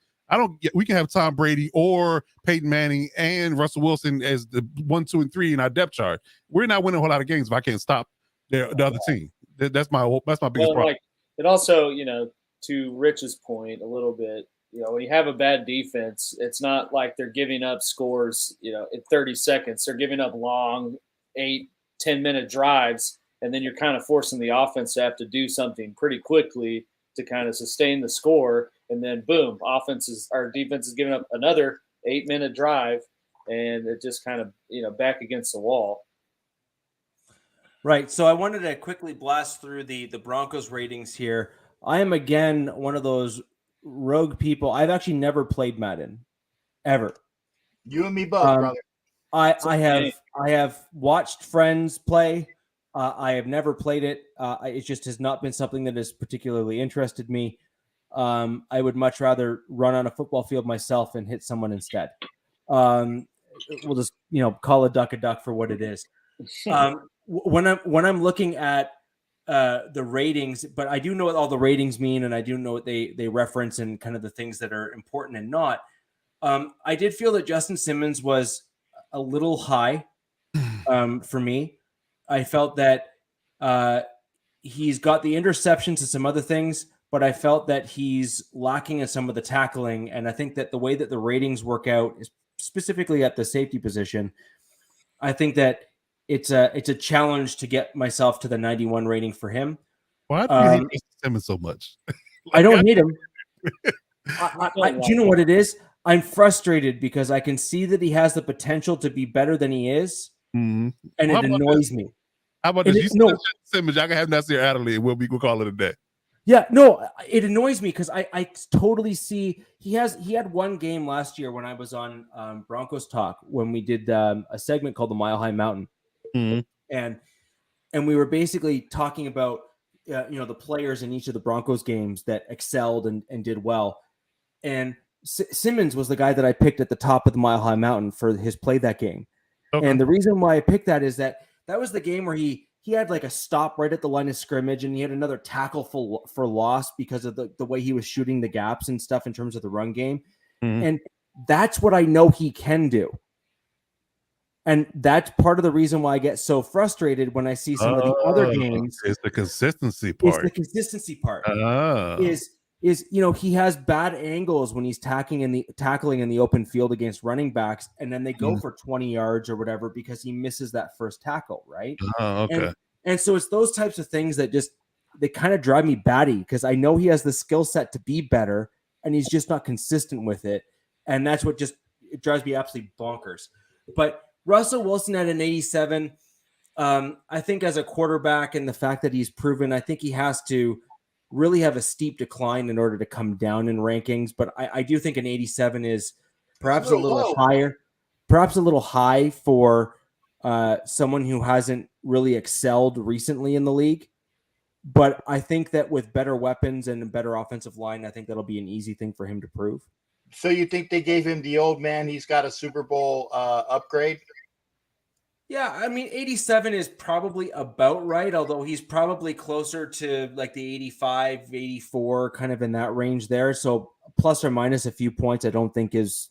we can have Tom Brady or Peyton Manning and Russell Wilson as the 1, 2, and 3 in our depth chart. We're not winning a whole lot of games if I can't stop the other team. That's my biggest problem. Like, it also, to Rich's point a little bit, when you have a bad defense, it's not like they're giving up scores, in 30 seconds. They're giving up long 8-10-minute drives, and then you're kind of forcing the offense to have to do something pretty quickly to kind of sustain the score. And then boom, our defense is giving up another 8-minute drive, and it just kind of, back against the wall. Right. So I wanted to quickly blast through the Broncos ratings here. I am again one of those rogue people. I've actually never played Madden, ever. You and me both, brother. I have watched friends play. I have never played it. It just has not been something that has particularly interested me. I would much rather run on a football field myself and hit someone instead. We'll just call a duck for what it is. When I'm looking at the ratings, but I do know what all the ratings mean, and I do know what they reference and kind of the things that are important and not. I did feel that Justin Simmons was a little high for me. I felt that he's got the interceptions and some other things, but I felt that he's lacking in some of the tackling. And I think that the way that the ratings work out is specifically at the safety position. I think that it's a challenge to get myself to the 91 rating for him. Why do you hate Justin Simmons so much? I don't hate him. Do you know what it is? I'm frustrated because I can see that he has the potential to be better than he is, and it annoys me. How about this? You Justin Simmons, y'all can have Nasir Adderley, and we'll call it a day. Yeah, no, it annoys me because I totally see he had one game last year when I was on Broncos Talk when we did a segment called the Mile High Mountain, and we were basically talking about the players in each of the Broncos games that excelled and did well, and Simmons was the guy that I picked at the top of the Mile High Mountain for his play that game. Okay. And the reason why I picked that is that was the game where he had like a stop right at the line of scrimmage, and he had another tackle for loss because of the way he was shooting the gaps and stuff in terms of the run game. And that's what I know he can do. And that's part of the reason why I get so frustrated when I see some of the other games. It's the consistency part. It's the consistency part. Is he has bad angles when he's tackling in the open field against running backs, and then they go for 20 yards or whatever because he misses that first tackle, right? Okay. And so it's those types of things that they kind of drive me batty because I know he has the skill set to be better, and he's just not consistent with it, and that's what it drives me absolutely bonkers. But Russell Wilson at an 87, I think as a quarterback and the fact that he's proven, I think he has to really have a steep decline in order to come down in rankings. But I do think an 87 is perhaps a little higher, perhaps a little high for someone who hasn't really excelled recently in the league. But I think that with better weapons and a better offensive line, I think that'll be an easy thing for him to prove. So you think they gave him the old man, he's got a Super Bowl upgrade? Yeah, I mean, 87 is probably about right, although he's probably closer to like the 85, 84, kind of in that range there. So plus or minus a few points, I don't think is,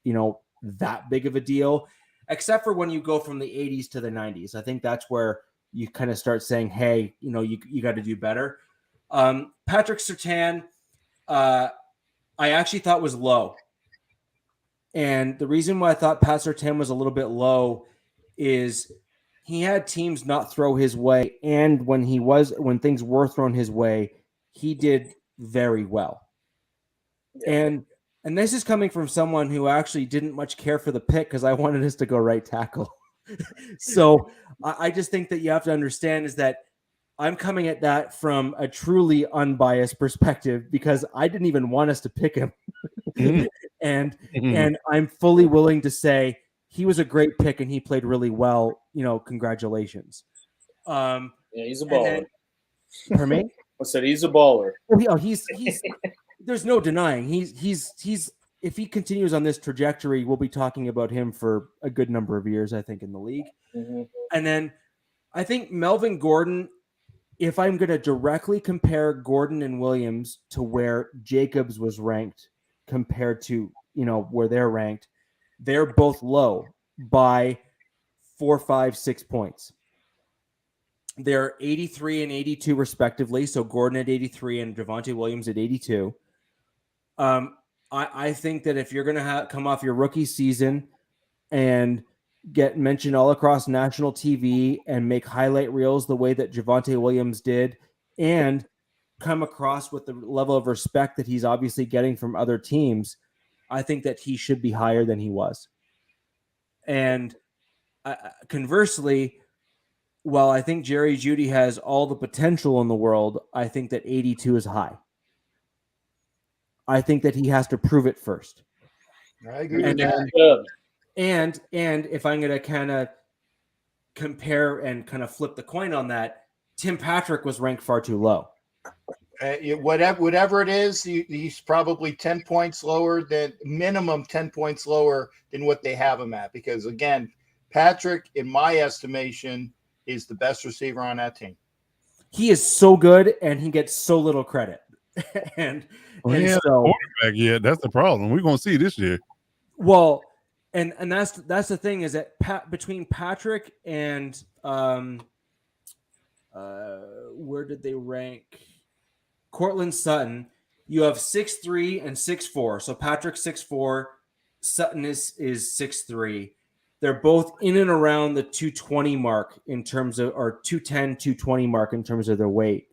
that big of a deal, except for when you go from the 80s to the 90s. I think that's where you kind of start saying, hey, you got to do better. Patrick Surtain, I actually thought was low. And the reason why I thought Pat Surtain was a little bit low is he had teams not throw his way, and when things were thrown his way, he did very well. Yeah. And this is coming from someone who actually didn't much care for the pick because I wanted us to go right tackle. So I just think that you have to understand is that I'm coming at that from a truly unbiased perspective because I didn't even want us to pick him. And I'm fully willing to say he was a great pick and he played really well. Congratulations. Yeah, he's a baller. For me, I said he's a baller. Well, he's there's no denying he's if he continues on this trajectory, we'll be talking about him for a good number of years, I think, in the league. And then I think Melvin Gordon, if I'm going to directly compare Gordon and Williams to where Jacobs was ranked compared to, where they're ranked, they're both low by 4, 5, 6 points. They're 83 and 82 respectively. So Gordon at 83 and Javonte Williams at 82. I think that if you're going to come off your rookie season and get mentioned all across national TV and make highlight reels the way that Javonte Williams did and come across with the level of respect that he's obviously getting from other teams, I think that he should be higher than he was. And conversely, while I think Jerry Jeudy has all the potential in the world, I think that 82 is high. I think that he has to prove it first. I agree And with that. and if I'm going to kind of compare and kind of flip the coin on that, Tim Patrick was ranked far too low. Whatever it is, he's probably 10 points lower than minimum 10 points lower than what they have him at. Because again, Patrick, in my estimation, is the best receiver on that team. He is so good, and he gets so little credit. and so quarterback, yeah, that's the problem. We're gonna see this year. Well, and that's the thing is that between Patrick and where did they rank? Cortland Sutton, you have 6'3" and 6'4". So Patrick 6'4", Sutton is 6'3". They're both in and around the 220 mark in terms of, or 210, 220 mark in terms of their weight.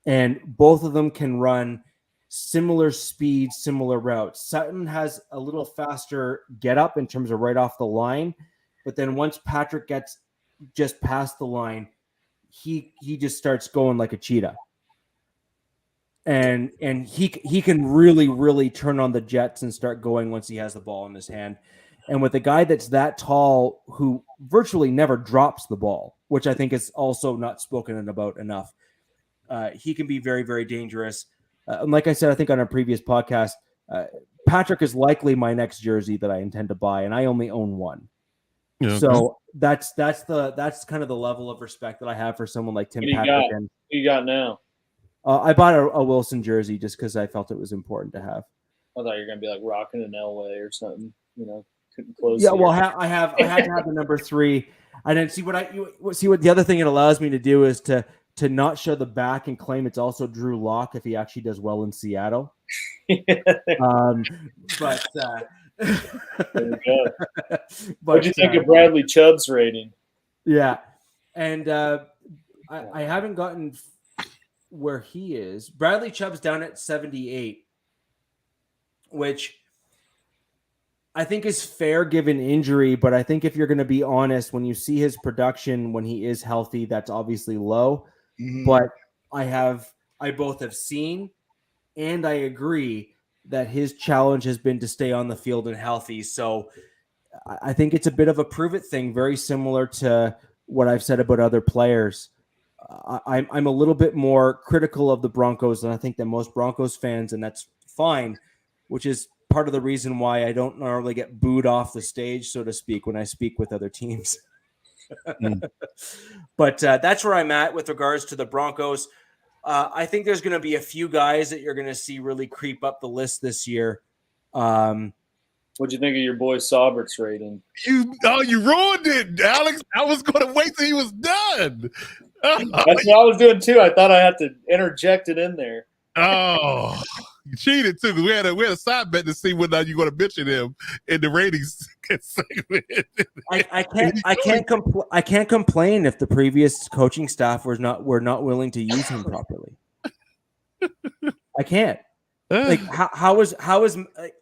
And both of them can run similar speed, similar routes. Sutton has a little faster get up in terms of right off the line. But then once Patrick gets just past the line, he just starts going like a cheetah. And he can really turn on the jets and start going once he has the ball in his hand. And with a guy that's that tall who virtually never drops the ball, which I think is also not spoken about enough, he can be very, very dangerous. And like I said, I think on a previous podcast, Patrick is likely my next jersey that I intend to buy, and I only own one. Yeah, so that's kind of the level of respect that I have for someone like Tim Patrick. What you got now? I bought a Wilson jersey just because I felt it was important to have. I thought you were gonna be like rocking an Elway or something, couldn't close. Yeah, well, I had to have the number 3. I didn't see what the other thing it allows me to do is to not show the back and claim it's also Drew Lock if he actually does well in Seattle. But there we go. What'd you think of Bradley Chubb's rating? Yeah, and I haven't gotten where he is. Bradley Chubb's down at 78, which I think is fair given injury, but I think if you're going to be honest, when you see his production when he is healthy, that's obviously low. Mm-hmm. But I both have seen and I agree that his challenge has been to stay on the field and healthy. So I think it's a bit of a prove it thing, very similar to what I've said about other players. I'm a little bit more critical of the Broncos than I think that most Broncos fans, and that's fine, which is part of the reason why I don't normally get booed off the stage, so to speak, when I speak with other teams. But that's where I'm at with regards to the Broncos. I think there's going to be a few guys that you're going to see really creep up the list this year. What'd you think of your boy Saubert's rating? You ruined it, Alex. I was going to wait till he was done. That's what I was doing too. I thought I had to interject it in there. Oh, you cheated too. We had a side bet to see whether you're going to mention him in the ratings segment. I can't complain if the previous coaching staff were not willing to use him properly. I can't. Like how is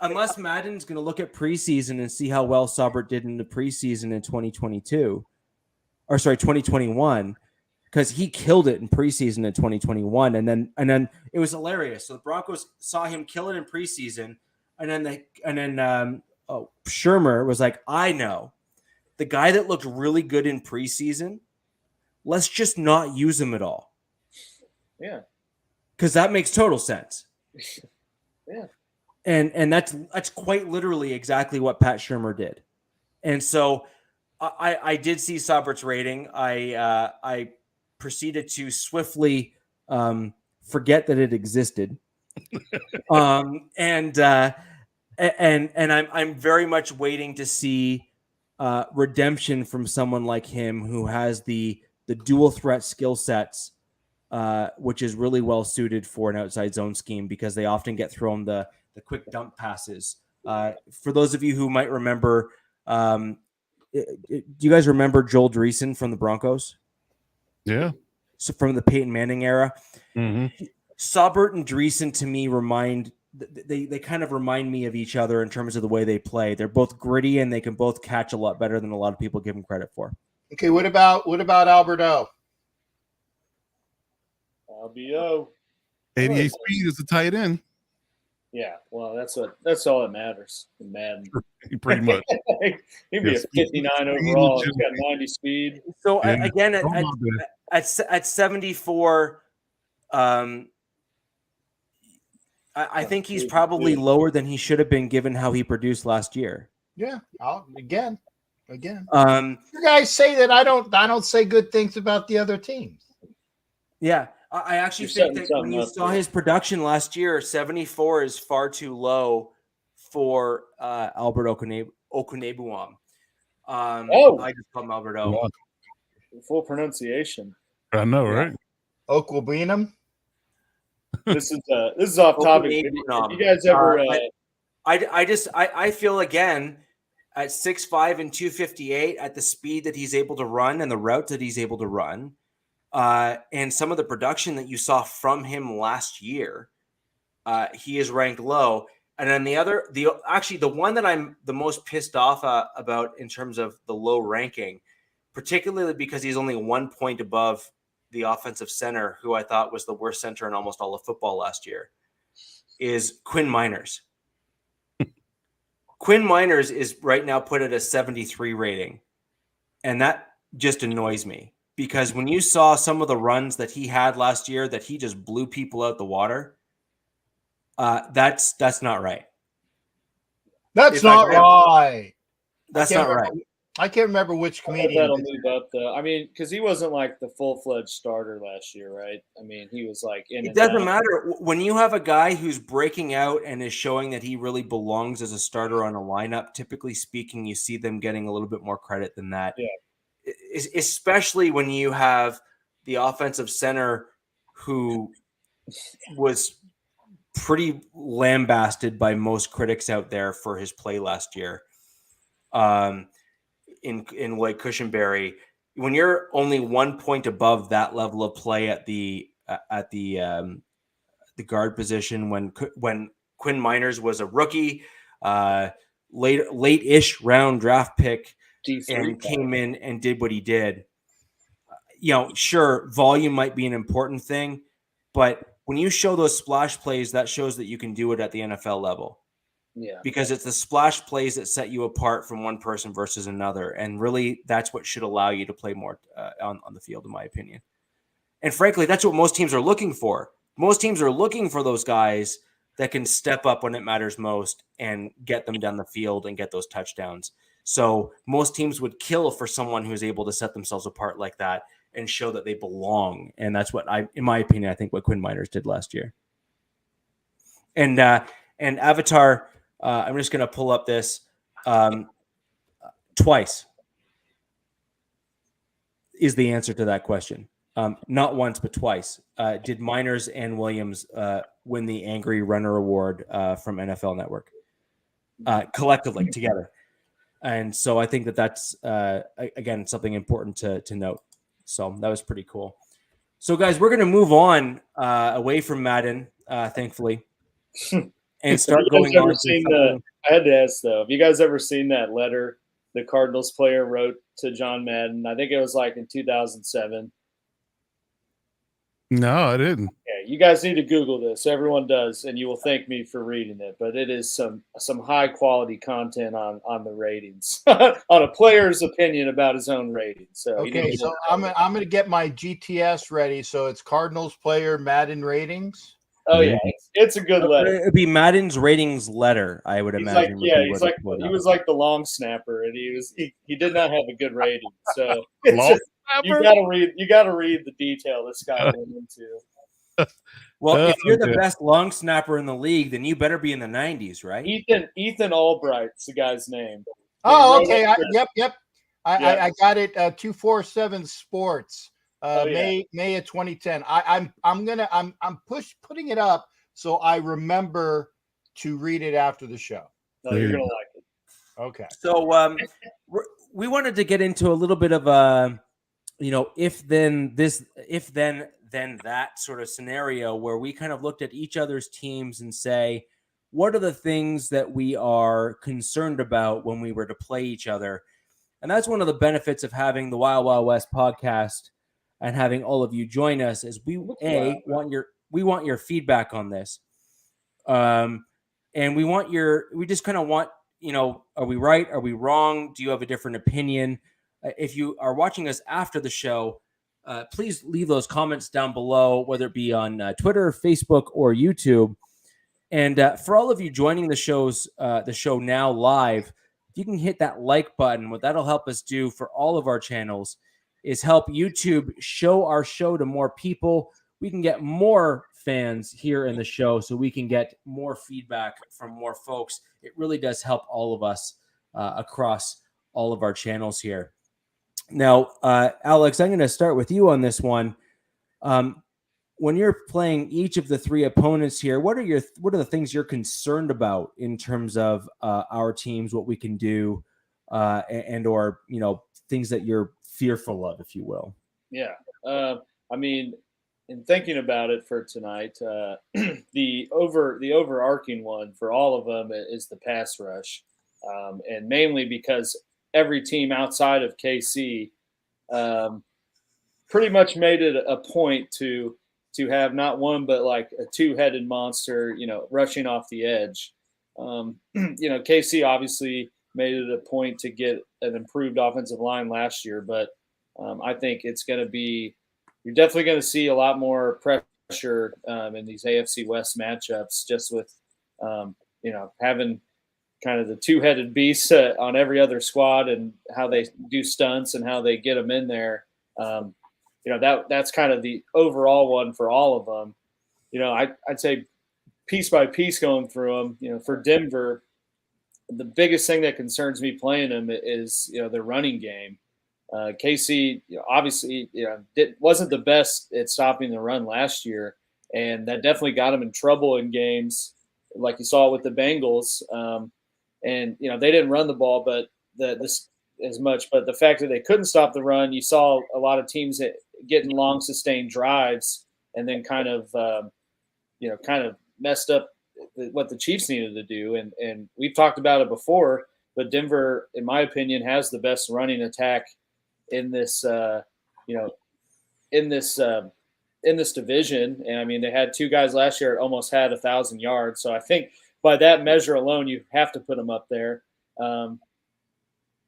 unless Madden's going to look at preseason and see how well Saubert did in the preseason in 2021, because he killed it in preseason in 2021, and then it was hilarious. So the Broncos saw him kill it in preseason, and then Shermer was like, I know the guy that looked really good in preseason, let's just not use him at all. Yeah, because that makes total sense. Yeah. And that's quite literally exactly what Pat Shermer did. And so I did see Saubert's rating. I proceeded to swiftly forget that it existed. And I'm very much waiting to see redemption from someone like him who has the dual threat skill sets, which is really well suited for an outside zone scheme because they often get thrown the quick dump passes. For those of you who might remember, do you guys remember Joel Dreesen from the Broncos? Yeah. So from the Peyton Manning era, mm-hmm. Saubert and Dreesen to me they kind of remind me of each other in terms of the way they play. They're both gritty and they can both catch a lot better than a lot of people give them credit for. Okay, what about Alberto? LBO. 88 speed is a tight end. Yeah, well, that's all that matters. Man, Pretty much. he'd be Yes. a 59 overall. He's got 90 speed. So Yeah. again, Oh, my bad. at 74, I think he's probably lower than he should have been given how he produced last year. Yeah. Again. You guys say that I don't say good things about the other teams. Yeah, I actually think that when you saw his production last year, 74 is far too low for Albert Okunebuam. I just call him Alberto. Full pronunciation. I know, right? Okwabinum. This is off topic. You guys ever? I feel again at 6'5" and 258 at the speed that he's able to run and the route that he's able to run, and some of the production that you saw from him last year, he is ranked low. And then the one that I'm the most pissed off about in terms of the low ranking, particularly because he's only 1 point above the offensive center, who I thought was the worst center in almost all of football last year, is Quinn Miners. Quinn Miners is right now put at a 73 rating. And that just annoys me because when you saw some of the runs that he had last year that he just blew people out the water, that's not right. That's not right. That's not right. I can't remember which comedian. That'll move up though. I mean, because he wasn't like the full-fledged starter last year, right? I mean, he was like in. It doesn't matter when you have a guy who's breaking out and is showing that he really belongs as a starter on a lineup. Typically speaking, you see them getting a little bit more credit than that. Yeah. Especially when you have the offensive center who was pretty lambasted by most critics out there for his play last year. In Lloyd Cushenberry, when you're only 1 point above that level of play at the guard position, when Quinn Miners was a rookie, late-ish round draft pick, and came in and did what he did. Sure, volume might be an important thing, but when you show those splash plays, that shows that you can do it at the NFL level. Yeah, because it's the splash plays that set you apart from one person versus another. And really, that's what should allow you to play more on the field, in my opinion. And frankly, that's what most teams are looking for. Most teams are looking for those guys that can step up when it matters most and get them down the field and get those touchdowns. So most teams would kill for someone who's able to set themselves apart like that and show that they belong. And that's what in my opinion, I think what Quinn Miners did last year. And Avatar, I'm just going to pull up this twice is the answer to that question. Not once, but twice. Did Miners and Williams win the Angry Runner Award from NFL Network collectively together? And so I think that's, again, something important to note. So that was pretty cool. So, guys, we're going to move on away from Madden, thankfully. And start going on. I had to ask though, have you guys ever seen that letter the Cardinals player wrote to John Madden? I think it was like in 2007. No, I didn't. Yeah, you guys need to Google this. Everyone does, and you will thank me for reading it. But it is some high quality content on the ratings, on a player's opinion about his own rating. So okay, so I'm going to get my GTS ready. So it's Cardinals player Madden ratings. Oh yeah, it's a good letter. It'd be Madden's ratings letter, I would imagine. He was like the long snapper, and he did not have a good rating. So you gotta read the detail this guy went into. Well, if you're the best long snapper in the league, then you better be in the 90s, right? Ethan Albright's the guy's name. Oh, okay. Yep. I got it. 247 Sports. May of 2010. I'm putting it up so I remember to read it after the show. No, you're gonna like it. Okay. So we wanted to get into a little bit of a, if then that sort of scenario where we kind of looked at each other's teams and say, what are the things that we are concerned about when we were to play each other? And that's one of the benefits of having the Wild Wild West podcast and having all of you join us is we want your feedback on this. And we just kind of want, are we right? Are we wrong? Do you have a different opinion? If you are watching us after the show, please leave those comments down below, whether it be on Twitter, Facebook, or YouTube. And for all of you joining the show now live, if you can hit that like button, what that'll help us do for all of our channels is help YouTube show our show to more people. We can get more fans here in the show, so we can get more feedback from more folks. It really does help all of us across all of our channels here. Now, Alex, I'm going to start with you on this one. When you're playing each of the three opponents here, what are the things you're concerned about in terms of our teams, what we can do, and or things that you're fearful of, if you will? Yeah, I mean, in thinking about it for tonight, the overarching one for all of them is the pass rush, and mainly because every team outside of KC pretty much made it a point to have not one but like a two-headed monster, rushing off the edge. KC obviously made it a point to get an improved offensive line last year, but I think it's going to be – you're definitely going to see a lot more pressure in these AFC West matchups, just with having kind of the two-headed beast on every other squad and how they do stunts and how they get them in there. That's kind of the overall one for all of them. I'd say piece by piece going through them. For Denver, the biggest thing that concerns me playing them is their running game. KC obviously wasn't the best at stopping the run last year, and that definitely got them in trouble in games like you saw with the Bengals. And they didn't run the ball, but as much. But the fact that they couldn't stop the run, you saw a lot of teams getting long sustained drives, and then kind of messed up what the Chiefs needed to do. And we've talked about it before, but Denver, in my opinion, has the best running attack in this division. And I mean, they had two guys last year that almost had 1,000 yards. So I think by that measure alone, you have to put them up there.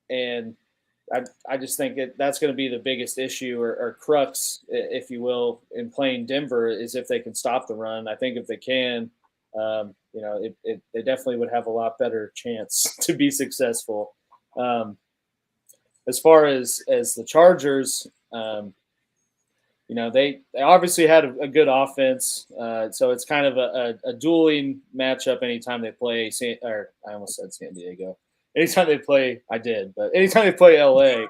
And I just think that's going to be the biggest issue or crux, if you will, in playing Denver, is if they can stop the run. I think if they can, they definitely would have a lot better chance to be successful. As far as the Chargers, they obviously had a good offense, so it's kind of a dueling matchup anytime they play. I almost said San Diego. Anytime they play, I did, but anytime they play LA,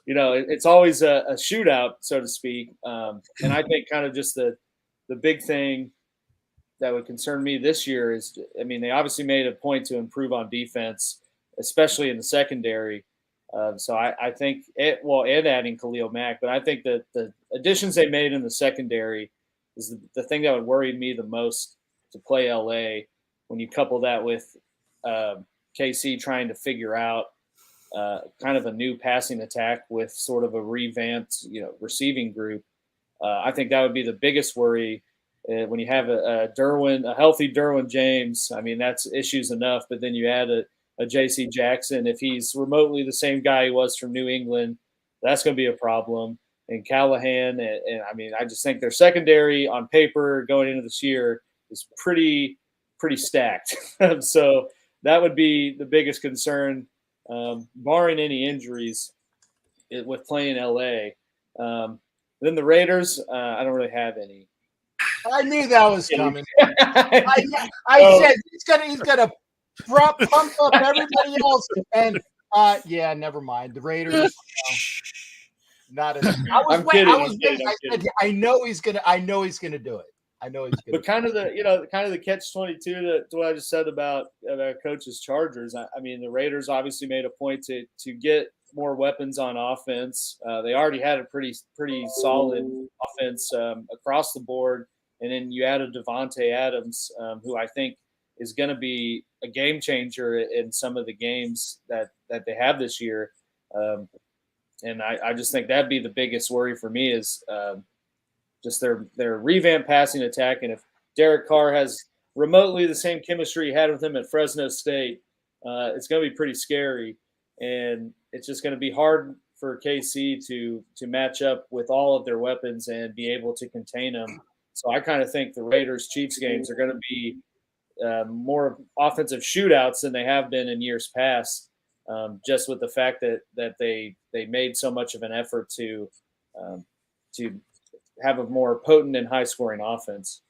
it's always a shootout, so to speak. And I think kind of just the big thing that would concern me this year is, I mean, they obviously made a point to improve on defense, especially in the secondary. So I think and adding Khalil Mack, but I think that the additions they made in the secondary is the thing that would worry me the most to play LA when you couple that with KC trying to figure out kind of a new passing attack with sort of a revamped, receiving group. I think that would be the biggest worry when you have a healthy Derwin James. I mean, that's issues enough, but then you add a J.C. Jackson. If he's remotely the same guy he was from New England, that's going to be a problem. And Callahan, and I mean, I just think their secondary on paper going into this year is pretty stacked. So that would be the biggest concern, barring any injuries with playing LA. Then the Raiders, I don't really have any. I knew that was coming. I said he's gonna pump up everybody else, and never mind. The Raiders, not as. I know he's gonna do it. But kind of the catch-22 to what I just said about coach's Chargers. I mean, the Raiders obviously made a point to get more weapons on offense. They already had a pretty solid offense across the board, and then you added Devontae Adams, who I think is going to be a game changer in some of the games that they have this year. And I just think that'd be the biggest worry for me is just their revamped passing attack. And if Derek Carr has remotely the same chemistry he had with him at Fresno State, it's going to be pretty scary. And it's just going to be hard for KC to match up with all of their weapons and be able to contain them. So I kind of think the Raiders-Chiefs games are going to be more offensive shootouts than they have been in years past, just with the fact that they made so much of an effort to have a more potent and high-scoring offense.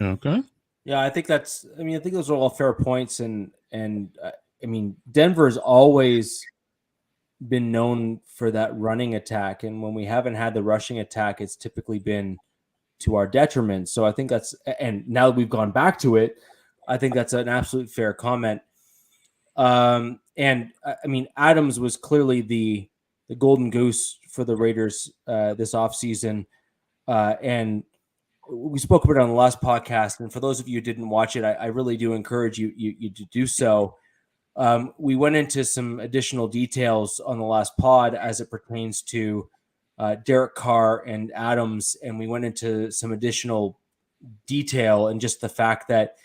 Okay. Yeah, I think I think those are all fair points, and I mean, Denver's always been known for that running attack, and when we haven't had the rushing attack, it's typically been to our detriment. So I think and now that we've gone back to it, I think that's an absolute fair comment. And I mean, Adams was clearly the golden goose for the Raiders this offseason, and we spoke about it on the last podcast. And for those of you who didn't watch it, I really do encourage you to do so. We went into some additional details on the last pod as it pertains to Derek Carr and Adams, and we went into some additional detail and just the fact that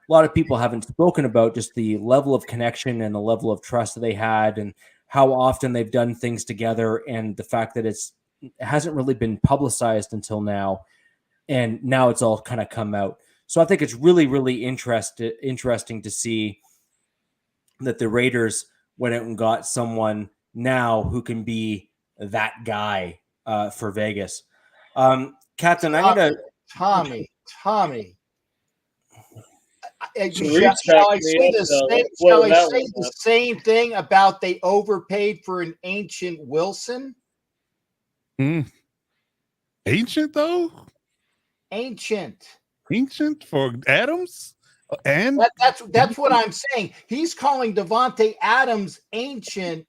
a lot of people haven't spoken about just the level of connection and the level of trust that they had and how often they've done things together, and the fact that it hasn't really been publicized until now, and now it's all kind of come out. So I think it's really, really interesting to see that the Raiders went out and got someone now who can be that guy for Vegas. Captain, I'm going to... Tommy. Sharif's Shall I back say, me the, up, same, though. shall Well, I that say was the up. same thing about they overpaid for an ancient Wilson? Ancient though? Ancient for Adams? And that's what I'm saying. He's calling Devontae Adams ancient,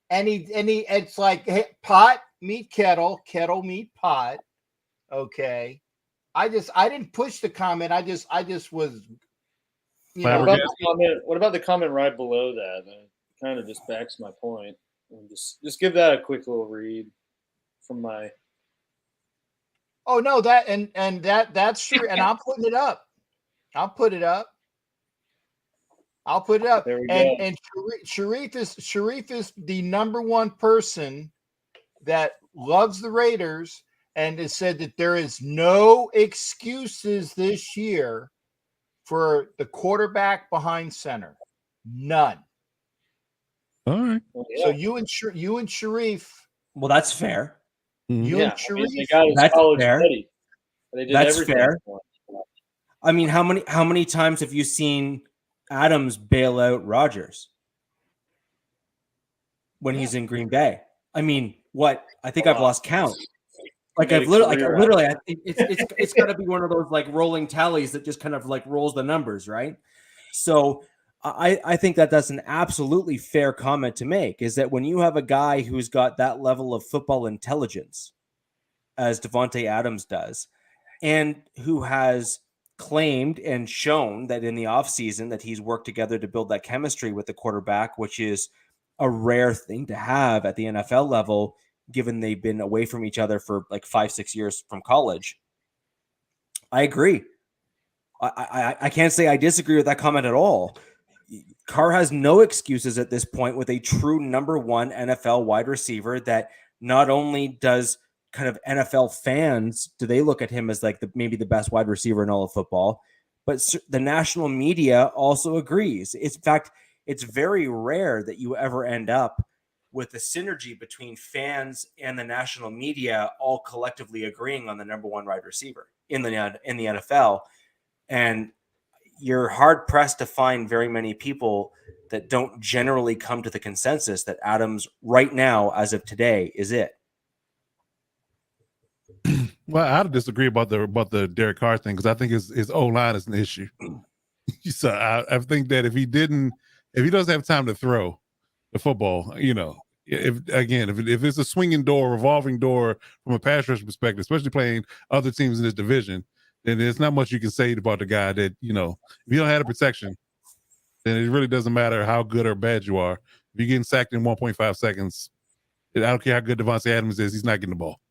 and he it's like, hey, pot meet kettle, kettle meet pot. Okay. I didn't push the comment. I just was, What about the comment right below that? That kind of just backs my point. And just give that a quick little read from my. Oh no, that's true, and I'll put it up. There we And go. and Sharif is the number one person that loves the Raiders and has said that there is no excuses this year for the quarterback behind center. None. all right. So you and Sharif, Well, that's fair. you and Sharif, they got his That's college fair. buddy. They did That's everything fair. for him. I mean, how many times have you seen Adams bail out Rodgers when he's in Green Bay? I mean, what? I think I've lost count. Like Made I've a literally, career it's got to be one of those like rolling tallies that just kind of like rolls the numbers, right? So I think that's an absolutely fair comment to make, is that when you have a guy who's got that level of football intelligence, as Devontae Adams does, and who has claimed and shown that in the offseason that he's worked together to build that chemistry with the quarterback, which is a rare thing to have at the NFL level, given they've been away from each other for like 5-6 years from college. I agree. I can't say I disagree with that comment at all. Carr has no excuses at this point with a true number one NFL wide receiver that not only does kind of NFL fans, do they look at him as like maybe the best wide receiver in all of football, but the national media also agrees. In fact, it's very rare that you ever end up with the synergy between fans and the national media all collectively agreeing on the number one wide receiver in the NFL. And you're hard pressed to find very many people that don't generally come to the consensus that Adams right now, as of today, is it. Well, I disagree about the Derek Carr thing, because I think his O-line is an issue. So I think that if he doesn't have time to throw the football, if it's a swinging door, revolving door from a pass rush perspective, especially playing other teams in this division, then there's not much you can say about the guy that, if you don't have the protection, then it really doesn't matter how good or bad you are. If you're getting sacked in 1.5 seconds, I don't care how good Devontae Adams is, he's not getting the ball.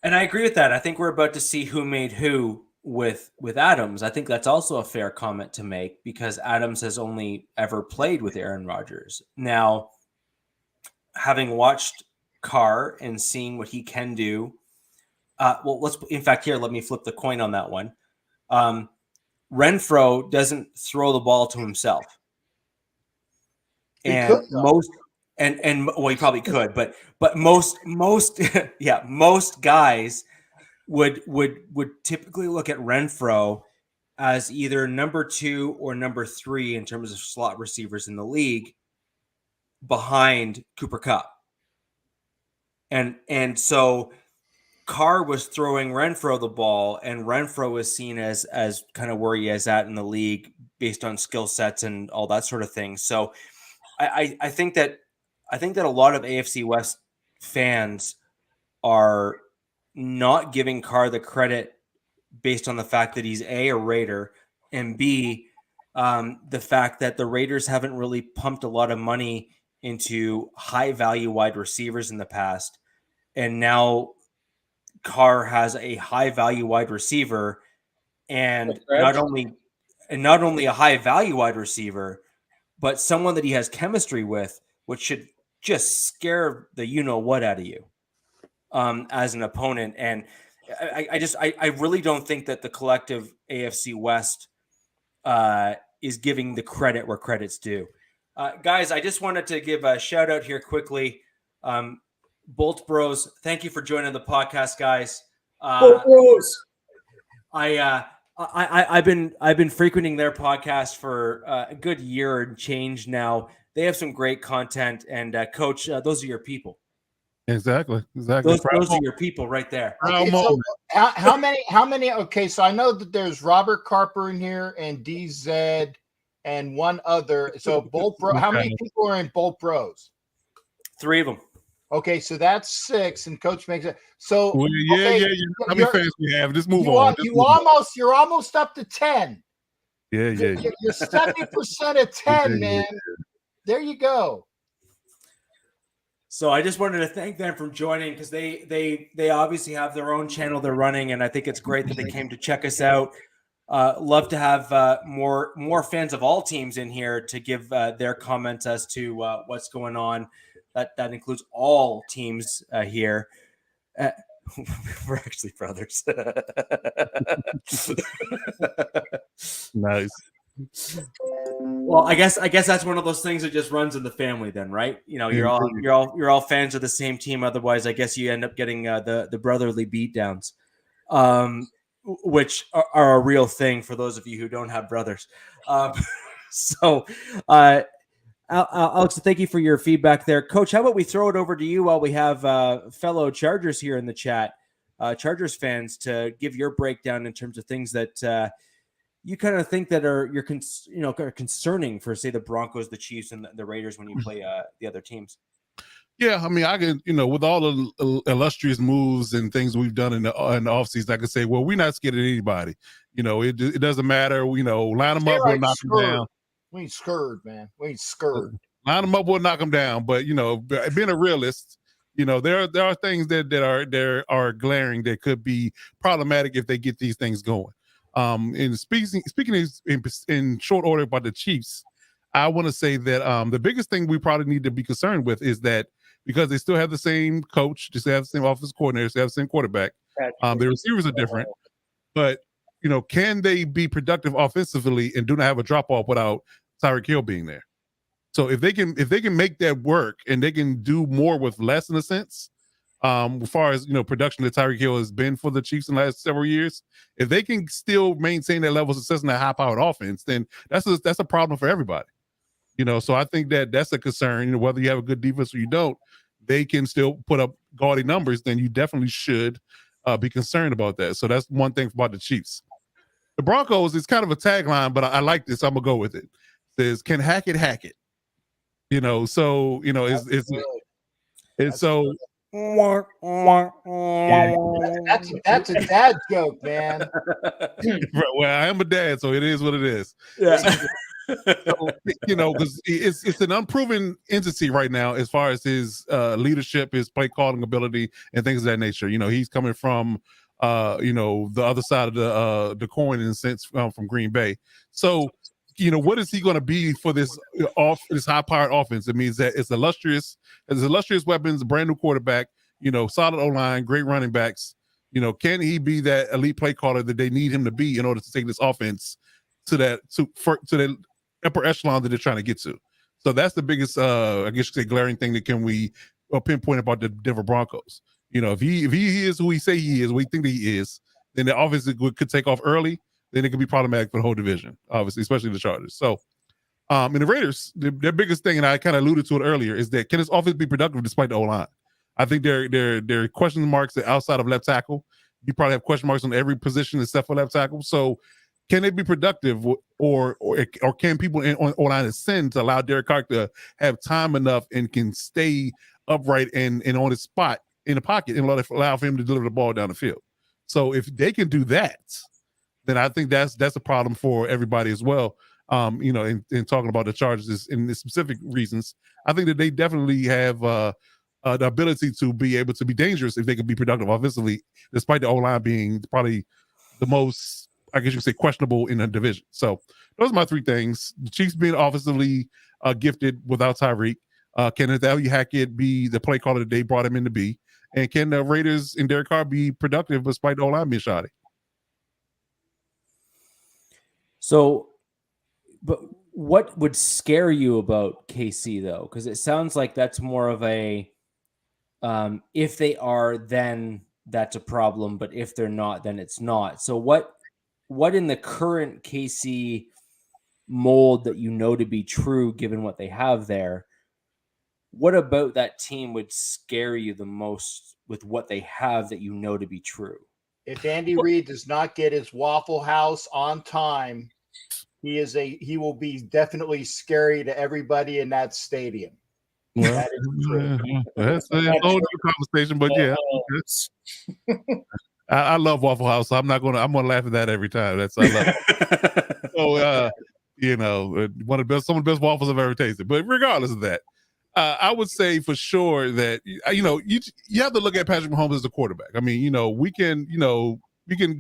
And I agree with that. I think we're about to see who made who with Adams. I think that's also a fair comment to make because Adams has only ever played with Aaron Rodgers. Now, having watched Carr and seeing what he can do, let me flip the coin on that one. Renfro doesn't throw the ball to himself. He probably could, but most most guys would typically look at Renfro as either number 2 or number 3 in terms of slot receivers in the league behind Cooper Kupp. And so Carr was throwing Renfro the ball, and Renfro was seen as kind of where he is at in the league based on skill sets and all that sort of thing. So I think that a lot of AFC West fans are not giving Carr the credit based on the fact that he's A, a Raider, and B, the fact that the Raiders haven't really pumped a lot of money into high value wide receivers in the past. And now Carr has a high value wide receiver and not only a high value wide receiver, but someone that he has chemistry with, which should just scare the you-know-what out of you as an opponent. And I really don't think that the collective AFC West is giving the credit where credit's due. Guys, I just wanted to give a shout out here quickly. Bolt Bros, thank you for joining the podcast, guys. Bolt Bros. I've been frequenting their podcast for a good year and change now. They have some great content, and Coach, those are your people. Exactly. Those are your people right there. Okay, so how many? Okay, so I know that there's Robert Carper in here and DZ and one other. So Bolt Bro, how many people are in Bolt Bros? 3 of them. Okay, so that's 6, and Coach makes it. So yeah. How many fans we have? Just move on. You're almost up to 10. Yeah. You're 70% of 10, man. There you go. So I just wanted to thank them for joining because they obviously have their own channel they're running, and I think it's great that they came to check us out. Love to have more fans of all teams in here to give their comments as to what's going on. That includes all teams here. We're actually brothers. Nice. Well, I guess that's one of those things that just runs in the family, then, right? You know, you're all fans of the same team. Otherwise, I guess you end up getting the brotherly beatdowns, which are a real thing for those of you who don't have brothers. Alex, thank you for your feedback there. Coach, how about we throw it over to you while we have fellow Chargers here in the chat, Chargers fans, to give your breakdown in terms of things that you kind of think that are concerning for, say, the Broncos, the Chiefs, and the Raiders when you play the other teams. Yeah, I mean, I can, with all the illustrious moves and things we've done in the offseason, I can say, well, we're not scared of anybody. It doesn't matter. Line them up, we'll knock them down. We ain't scared, man. We ain't scared. Line them up, we'll knock them down. But being a realist, there are things that are glaring that could be problematic if they get these things going. And speaking in short order about the Chiefs, I want to say that the biggest thing we probably need to be concerned with is that because they still have the same coach, they still have the same offensive coordinator, they have the same quarterback. The receivers are different, but can they be productive offensively and do not have a drop off without Tyreek Hill being there? So if they can make that work and they can do more with less in a sense, as far as production that Tyreek Hill has been for the Chiefs in the last several years, if they can still maintain that level of success in that high-powered offense, then that's a problem for everybody. So I think that's a concern. Whether you have a good defense or you don't, they can still put up gaudy numbers. Then you definitely should be concerned about that. So that's one thing about the Chiefs. The Broncos is kind of a tagline, but I like this. I'm gonna go with it. It says, "Can Hackett hack it?" It's so. That's a dad joke, man. Well, I am a dad, so it is what it is. Yeah. So, because it's an unproven entity right now as far as his leadership, his play calling ability, and things of that nature. He's coming from the other side of the coin in a sense from Green Bay. So, what is he going to be for this this high-powered offense? It means that it's illustrious weapons, a brand new quarterback, solid O-line, great running backs. Can he be that elite play caller that they need him to be in order to take this offense to that upper echelon that they're trying to get to? So that's the biggest, I guess you could say, glaring thing that can we pinpoint about the Denver Broncos. If he is who he say he is, we think that he is, then the offense could take off early. Then it could be problematic for the whole division, obviously, especially the Chargers. So, and the Raiders, their biggest thing, and I kind of alluded to it earlier, is that can this offense be productive despite the O-line? I think there are question marks outside of left tackle. You probably have question marks on every position except for left tackle. So, can they be productive, or can people on O-line ascend to allow Derek Carr to have time enough and can stay upright and on his spot in the pocket and allow for him to deliver the ball down the field? So, if they can do that, then I think that's a problem for everybody as well. In talking about the Chargers in the specific reasons, I think that they definitely have the ability to be able to be dangerous if they can be productive offensively, despite the O-line being probably the most, I guess you could say, questionable in the division. So those are my three things. The Chiefs being offensively gifted without Tyreek. Can Nathaniel Hackett be the play caller that they brought him in to be? And can the Raiders and Derek Carr be productive despite the O-line being shoddy? So, but what would scare you about KC though? Because it sounds like that's more of a if they are, then that's a problem, but if they're not, then it's not. So what in the current KC mold that to be true, given what they have there, what about that team would scare you the most with what they have that to be true? If Andy Reid does not get his Waffle House on time, he will be definitely scary to everybody in that stadium. Well, that is true. That's a whole new conversation, but yeah. I love Waffle House, so I'm gonna laugh at that every time. I love it. So some of the best waffles I've ever tasted. But regardless of that, I would say for sure that you have to look at Patrick Mahomes as a quarterback. I mean, we can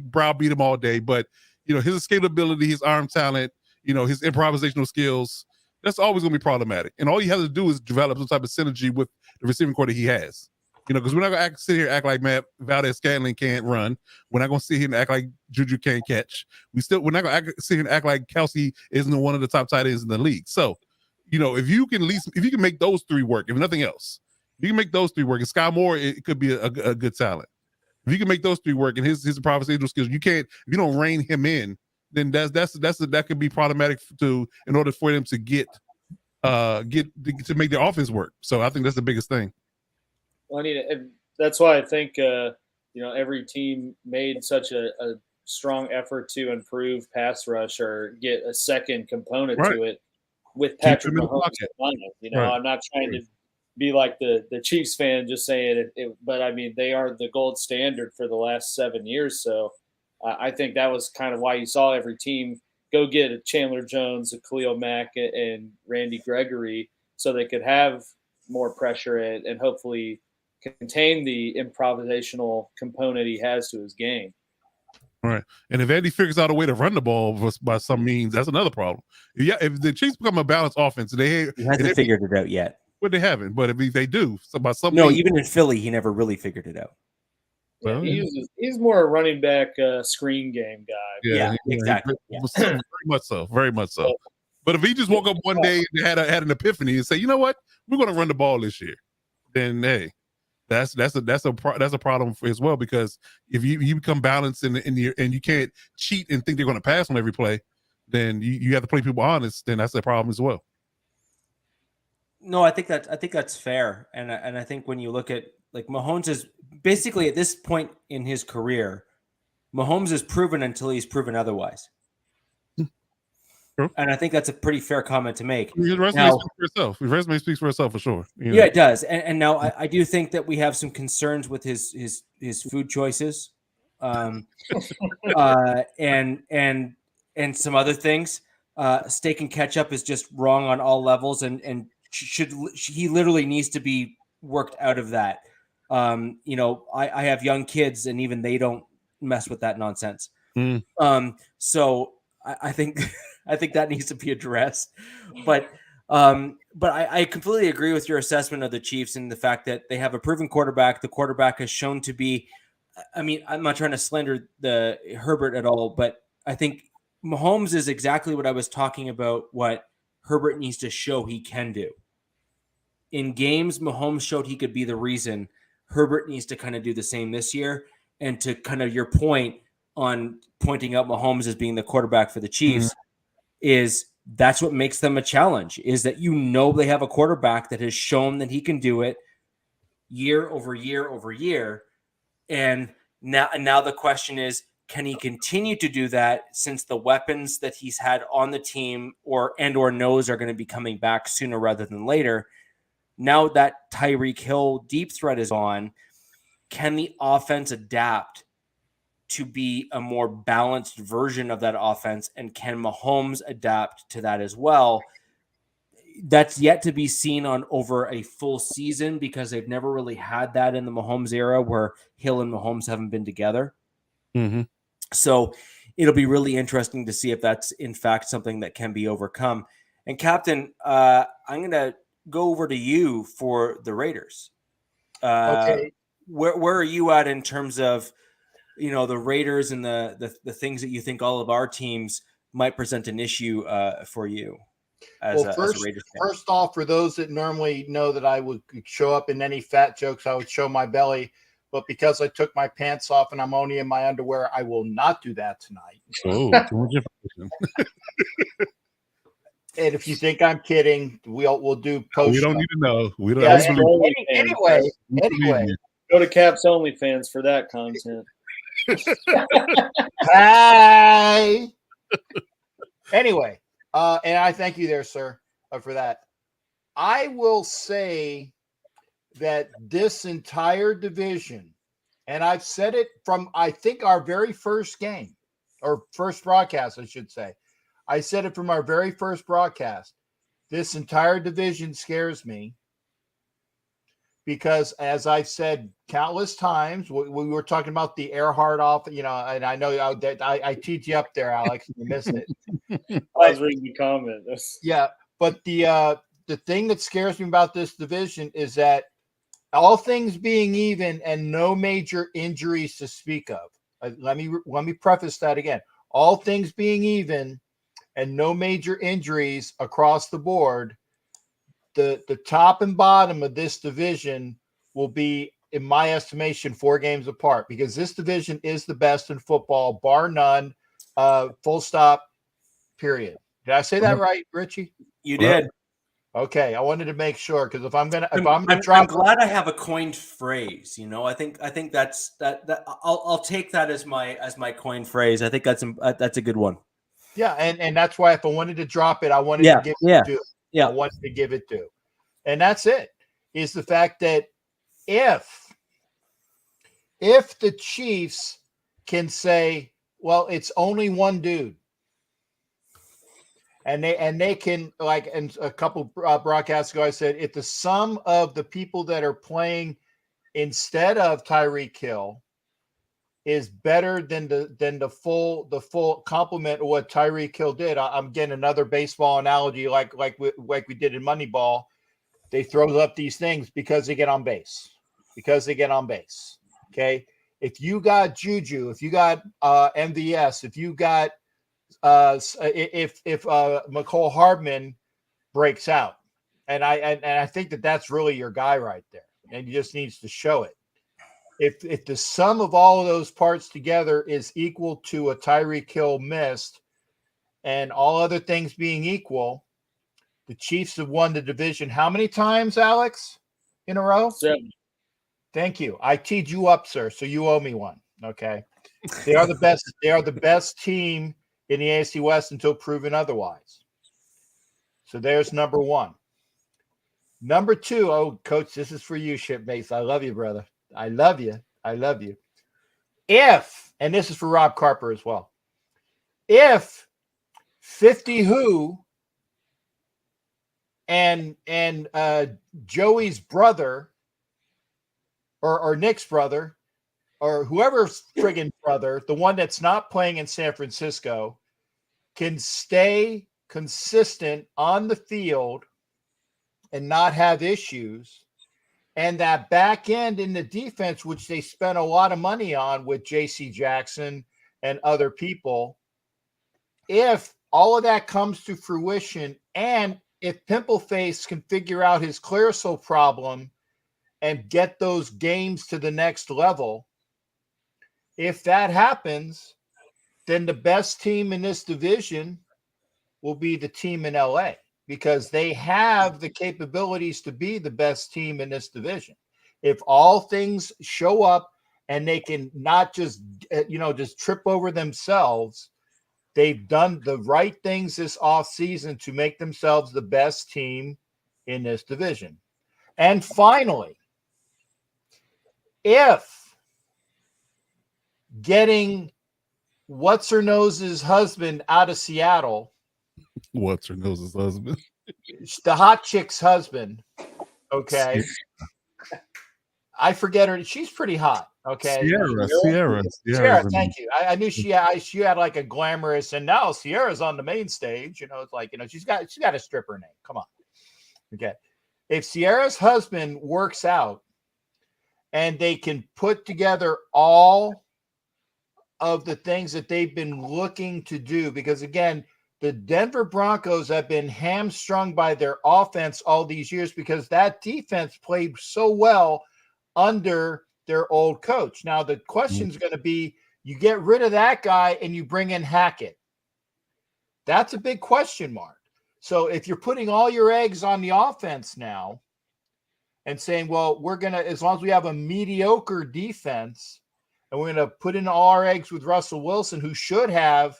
browbeat him all day, but his escapability, his arm talent, his improvisational skills, that's always going to be problematic. And all you have to do is develop some type of synergy with the receiving core that he has. Because we're not going to sit here and act like Matt Valdez-Scantling can't run. We're not going to sit here and act like Juju can't catch. We're not going to sit here and act like Kelsey isn't one of the top tight ends in the league. So, if you can make those three work, if nothing else, if you can make those three work, and Sky Moore, it could be a good talent. If you can make those three work and his improvisational skills, if you don't rein him in, then that could be problematic in order for them to get to make their offense work. So I think that's the biggest thing. Well, that's why I think every team made such a strong effort to improve pass rush or get a second component to it with Patrick Mahomes. I'm not trying to be like the Chiefs fan just saying it, but I mean, they are the gold standard for the last 7 years. So I think that was kind of why you saw every team go get a Chandler Jones, a Khalil Mack, and Randy Gregory so they could have more pressure and hopefully contain the improvisational component he has to his game. Right. And if Andy figures out a way to run the ball by some means, that's another problem. Yeah, if the Chiefs become a balanced offense, he hasn't figured it out yet. But they haven't. But if they do, even in Philly, he never really figured it out. Well, he's more a running back screen game guy. Yeah, exactly. Very much so. Very much so. But if he just woke up one day and had an epiphany and say, you know what, we're going to run the ball this year, then hey, that's a problem as well, because if you become balanced and you can't cheat and think they're going to pass on every play, then you have to play people honest. Then that's a problem as well. No, I think that's fair, and I think when you look at like Mahomes is basically at this point in his career, Mahomes is proven until he's proven otherwise. Sure. And I think that's a pretty fair comment to make. His resume speaks for itself. His resume speaks for itself for sure. Yeah, it does. And now I do think that we have some concerns with his food choices, and some other things. steak and ketchup is just wrong on all levels, and he literally needs to be worked out of that. I have young kids, and even they don't mess with that nonsense. So I think I think that needs to be addressed. But I completely agree with your assessment of the Chiefs and the fact that they have a proven quarterback. The quarterback has shown to be. I mean, I'm not trying to slander the Herbert at all, but I think Mahomes is exactly what I was talking about. What Herbert needs to show he can do in games. Mahomes showed he could be the reason. Herbert needs to kind of do the same this year. And to kind of your point on pointing out Mahomes as being the quarterback for the Chiefs is that's what makes them a challenge, is that they have a quarterback that has shown that he can do it year over year over year. And now the question is, can he continue to do that since the weapons that he's had on the team or knows are going to be coming back sooner rather than later? Now that Tyreek Hill deep threat is on, can the offense adapt to be a more balanced version of that offense? And can Mahomes adapt to that as well? That's yet to be seen on over a full season because they've never really had that in the Mahomes era where Hill and Mahomes haven't been together. So it'll be really interesting to see if that's in fact something that can be overcome. And Captain, I'm going to go over to you for the Raiders. Okay. Where are you at in terms of, the Raiders and the things that you think all of our teams might present an issue for you as a Raiders fan? First off, for those that normally know that I would show up in any fat jokes, I would show my belly. But because I took my pants off and I'm only in my underwear, I will not do that tonight. Oh, and if you think I'm kidding, we'll do post. We don't need to know. We don't. Anyway, go to Caps OnlyFans for that content. Hi. Anyway, and I thank you there, sir, for that. I will say that this entire division, and I've said it from, I think, our very first game, or first broadcast, I should say. I said it from our very first broadcast. This entire division scares me because, as I've said countless times, we were talking about the Earhart off, and I know I teed you up there, Alex, and you missed it. I was reading the comment. Yeah, but the thing that scares me about this division is that all things being even and no major injuries to speak of. Let me preface that again. All things being even and no major injuries across the board, the top and bottom of this division will be, in my estimation, 4 games apart because this division is the best in football, bar none, full stop, period. Did I say that right, Richie? You did. Okay, I wanted to make sure because I'm glad I have a coined phrase. I think that's that. I'll take that as my coined phrase. I think that's a good one. Yeah, and that's why if I wanted to drop it, I wanted to give it to. I wanted to give it to, and that's it. Is the fact that if the Chiefs can say, well, it's only one dude. And they can, like, and a couple broadcasts ago, I said, if the sum of the people that are playing instead of Tyreek Hill is better than the full complement of what Tyreek Hill did, I'm getting another baseball analogy, like we did in Moneyball. They throw up these things because they get on base. Okay, if you got Juju, if you got MVS, if you got if McCole Hardman breaks out, and I think that's really your guy right there, and he just needs to show it. If the sum of all of those parts together is equal to a Tyreek Hill missed, and all other things being equal, the Chiefs have won the division how many times, Alex, in a row? 7. Thank you. I teed you up, sir, so you owe me one. Okay, they are the best. They are the best team in the AFC West until proven otherwise. So there's number 1. Number 2, oh, Coach, this is for you, shipmates. I love you, brother. I love you. If, and this is for Rob Carper as well, if 50 who and Joey's brother or Nick's brother or whoever's friggin' brother, the one that's not playing in San Francisco, can stay consistent on the field and not have issues. And that back end in the defense, which they spent a lot of money on with J.C. Jackson and other people, if all of that comes to fruition, and if Pimpleface can figure out his Clearasil problem and get those games to the next level, if that happens, then the best team in this division will be the team in LA, because they have the capabilities to be the best team in this division. If all things show up and they can not just, just trip over themselves, they've done the right things this offseason to make themselves the best team in this division. And finally, if getting what's-her-nose's husband out of Seattle, what's-her-nose's husband? The hot chick's husband, okay? I forget her. She's pretty hot, okay? Sierra, thank you. I knew she had like a glamorous, and now Sierra's on the main stage. It's like, she's got a stripper name. Come on. Okay. If Sierra's husband works out and they can put together all of the things that they've been looking to do, because again, the Denver Broncos have been hamstrung by their offense all these years because that defense played so well under their old coach. Now, the question is going to be, you get rid of that guy and you bring in Hackett. That's a big question mark. So if you're putting all your eggs on the offense now and saying, well, we're going to, as long as we have a mediocre defense, and we're going to put in all our eggs with Russell Wilson, who should have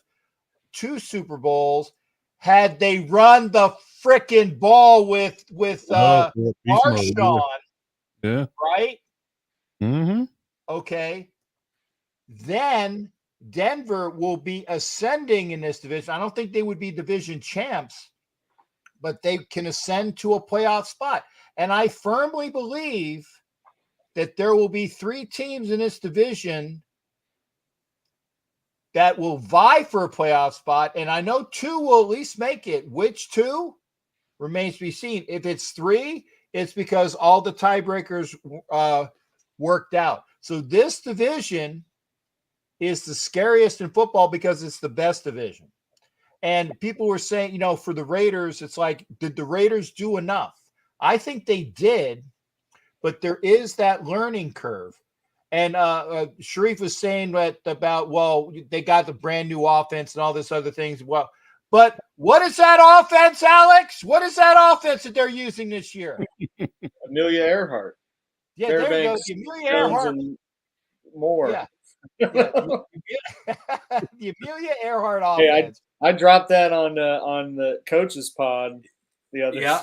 2 Super Bowls had they run the freaking ball with Marshawn, yeah, right? Mm-hmm. Okay. Then Denver will be ascending in this division. I don't think they would be division champs, but they can ascend to a playoff spot. And I firmly believe that there will be 3 teams in this division that will vie for a playoff spot. And I know 2 will at least make it. Which 2 remains to be seen. If it's 3, it's because all the tiebreakers worked out. So this division is the scariest in football because it's the best division. And people were saying, for the Raiders, it's like, did the Raiders do enough? I think they did, but there is that learning curve. And Sharif was saying that about, well, they got the brand new offense and all this other things. Well, but what is that offense, Alex? What is that offense that they're using this year? Amelia Earhart. Yeah, Fairbanks, there you go. Amelia Earhart. More. Yeah. The Amelia Earhart offense. Hey, I dropped that on the coaches pod the other day.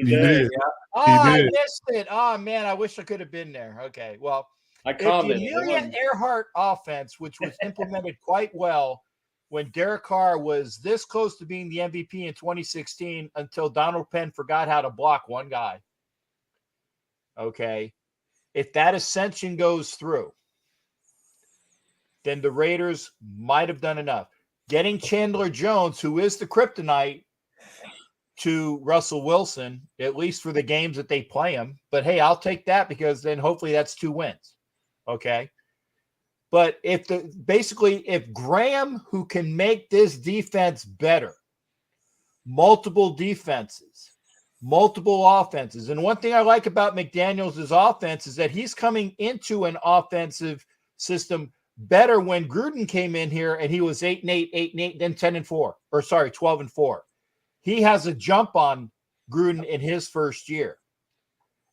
Did. Oh, I missed it. Oh man, I wish I could have been there. Okay, well, I commented. The Amelia Earhart offense, which was implemented quite well when Derek Carr was this close to being the MVP in 2016 until Donald Penn forgot how to block one guy. Okay, if that ascension goes through, then the Raiders might have done enough. Getting Chandler Jones, who is the kryptonite to Russell Wilson, at least for the games that they play him. But hey, I'll take that because then hopefully that's 2 wins. Okay. But if Graham, who can make this defense better, multiple defenses, multiple offenses. And one thing I like about McDaniels' offense is that he's coming into an offensive system better. When Gruden came in here and he was 8-8, 8-8, then 10-4, 12-4. He has a jump on Gruden in his first year.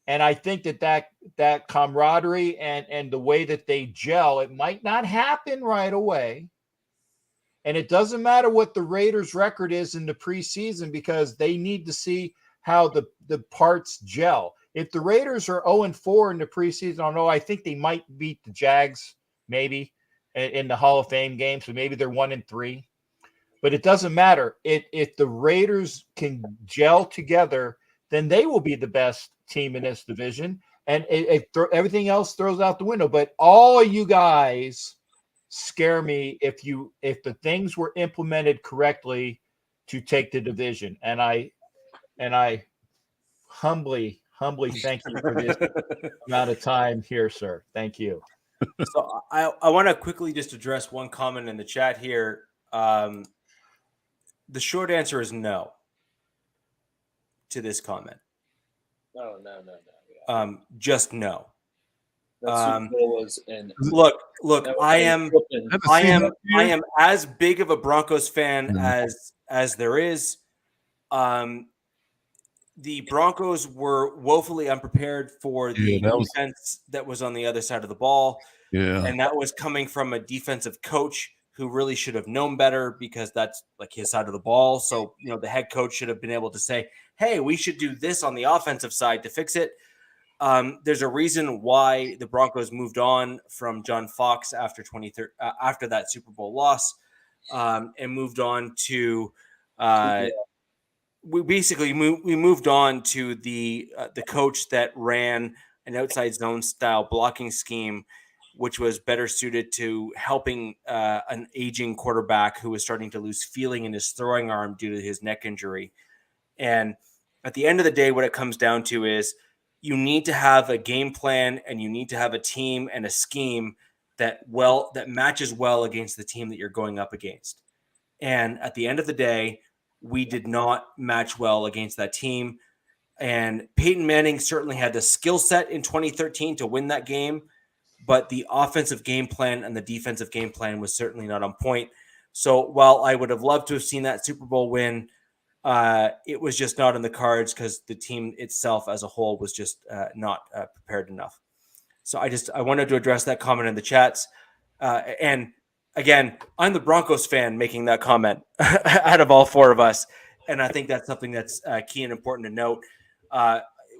And I think that camaraderie and the way that they gel, it might not happen right away. And it doesn't matter what the Raiders' record is in the preseason because they need to see how the parts gel. If the Raiders are 0-4 in the preseason, I think they might beat the Jags maybe in the Hall of Fame game. So maybe they're 1-3. But it doesn't matter. If the Raiders can gel together, then they will be the best team in this division. And everything else throws out the window. But all of you guys scare me if the things were implemented correctly to take the division. And I humbly thank you for this amount of time here, sir. Thank you. So I want to quickly just address one comment in the chat here. The short answer is no to this comment. No. Just no. That Super Bowl was an Look. I am as big of a Broncos fan as there is. The Broncos were woefully unprepared for the defense that was on the other side of the ball. Yeah. And that was coming from a defensive coach who really should have known better, because that's like his side of the ball. So, the head coach should have been able to say, hey, we should do this on the offensive side to fix it. There's a reason why the Broncos moved on from John Fox after that Super Bowl loss, and moved on to we moved on to the coach that ran an outside zone style blocking scheme, which was better suited to helping an aging quarterback who was starting to lose feeling in his throwing arm due to his neck injury. And at the end of the day, what it comes down to is you need to have a game plan, and you need to have a team and a scheme that matches well against the team that you're going up against. And at the end of the day, we did not match well against that team. And Peyton Manning certainly had the skill set in 2013 to win that game, but the offensive game plan and the defensive game plan was certainly not on point. So while I would have loved to have seen that Super Bowl win, it was just not in the cards because the team itself as a whole was just not prepared enough. So I wanted to address that comment in the chats. And again, I'm the Broncos fan making that comment out of all four of us. And I think that's something that's key and important to note.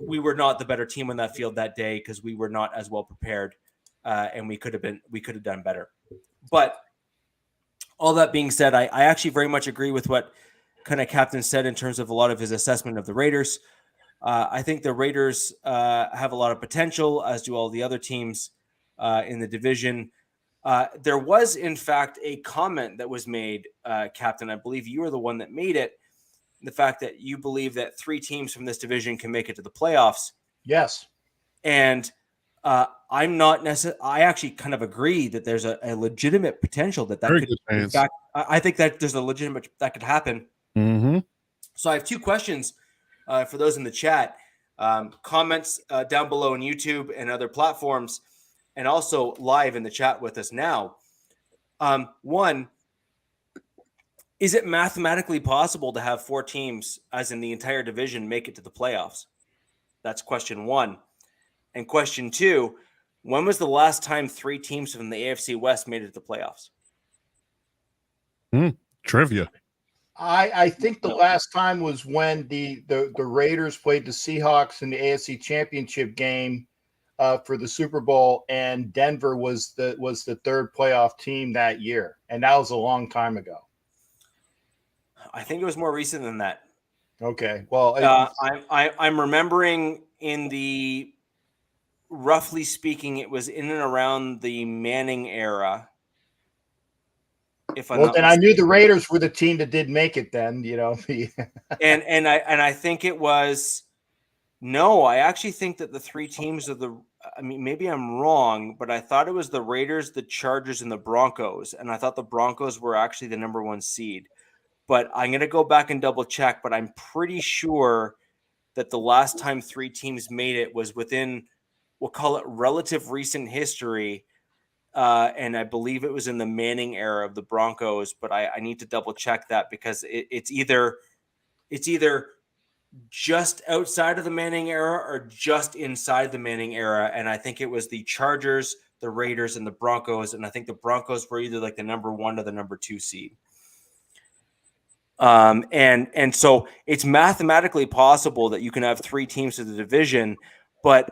We were not the better team on that field that day because we were not as well prepared, and we could have done better. But all that being said, I actually very much agree with what kind of Captain said in terms of a lot of his assessment of the Raiders. I think the Raiders have a lot of potential, as do all the other teams in the division. There was, in fact, a comment that was made, Captain. I believe you were the one that made it. The fact that you believe that 3 teams from this division can make it to the playoffs. Yes. And I'm not necessarily. I actually kind of agree that there's a legitimate potential that could. In fact, I think that there's a legitimate that could happen. Mm-hmm. So I have 2 questions for those in the chat. Comments down below on YouTube and other platforms, and also live in the chat with us now. One, is it mathematically possible to have 4 teams, as in the entire division, make it to the playoffs? That's question 1. And question 2, when was the last time 3 teams from the AFC West made it to the playoffs? Trivia. I think the last time was when the Raiders played the Seahawks in the AFC Championship game for the Super Bowl, and Denver was the 3rd playoff team that year, and that was a long time ago. I think it was more recent than that. Okay, well, I'm remembering in the, roughly speaking, it was in and around the Manning era. I knew the Raiders were the team that did make it then, and I think it was. No, I actually think that the 3 teams of the. I mean, maybe I'm wrong, but I thought it was the Raiders, the Chargers, and the Broncos, and I thought the Broncos were actually the number 1 seed. But I'm going to go back and double check, but I'm pretty sure that the last time 3 teams made it was within, we'll call it relative recent history. And I believe it was in the Manning era of the Broncos, but I need to double check that because it's either just outside of the Manning era or just inside the Manning era. And I think it was the Chargers, the Raiders, and the Broncos. And I think the Broncos were either like the number 1 or the number 2 seed. And so it's mathematically possible that you can have 3 teams to the division, but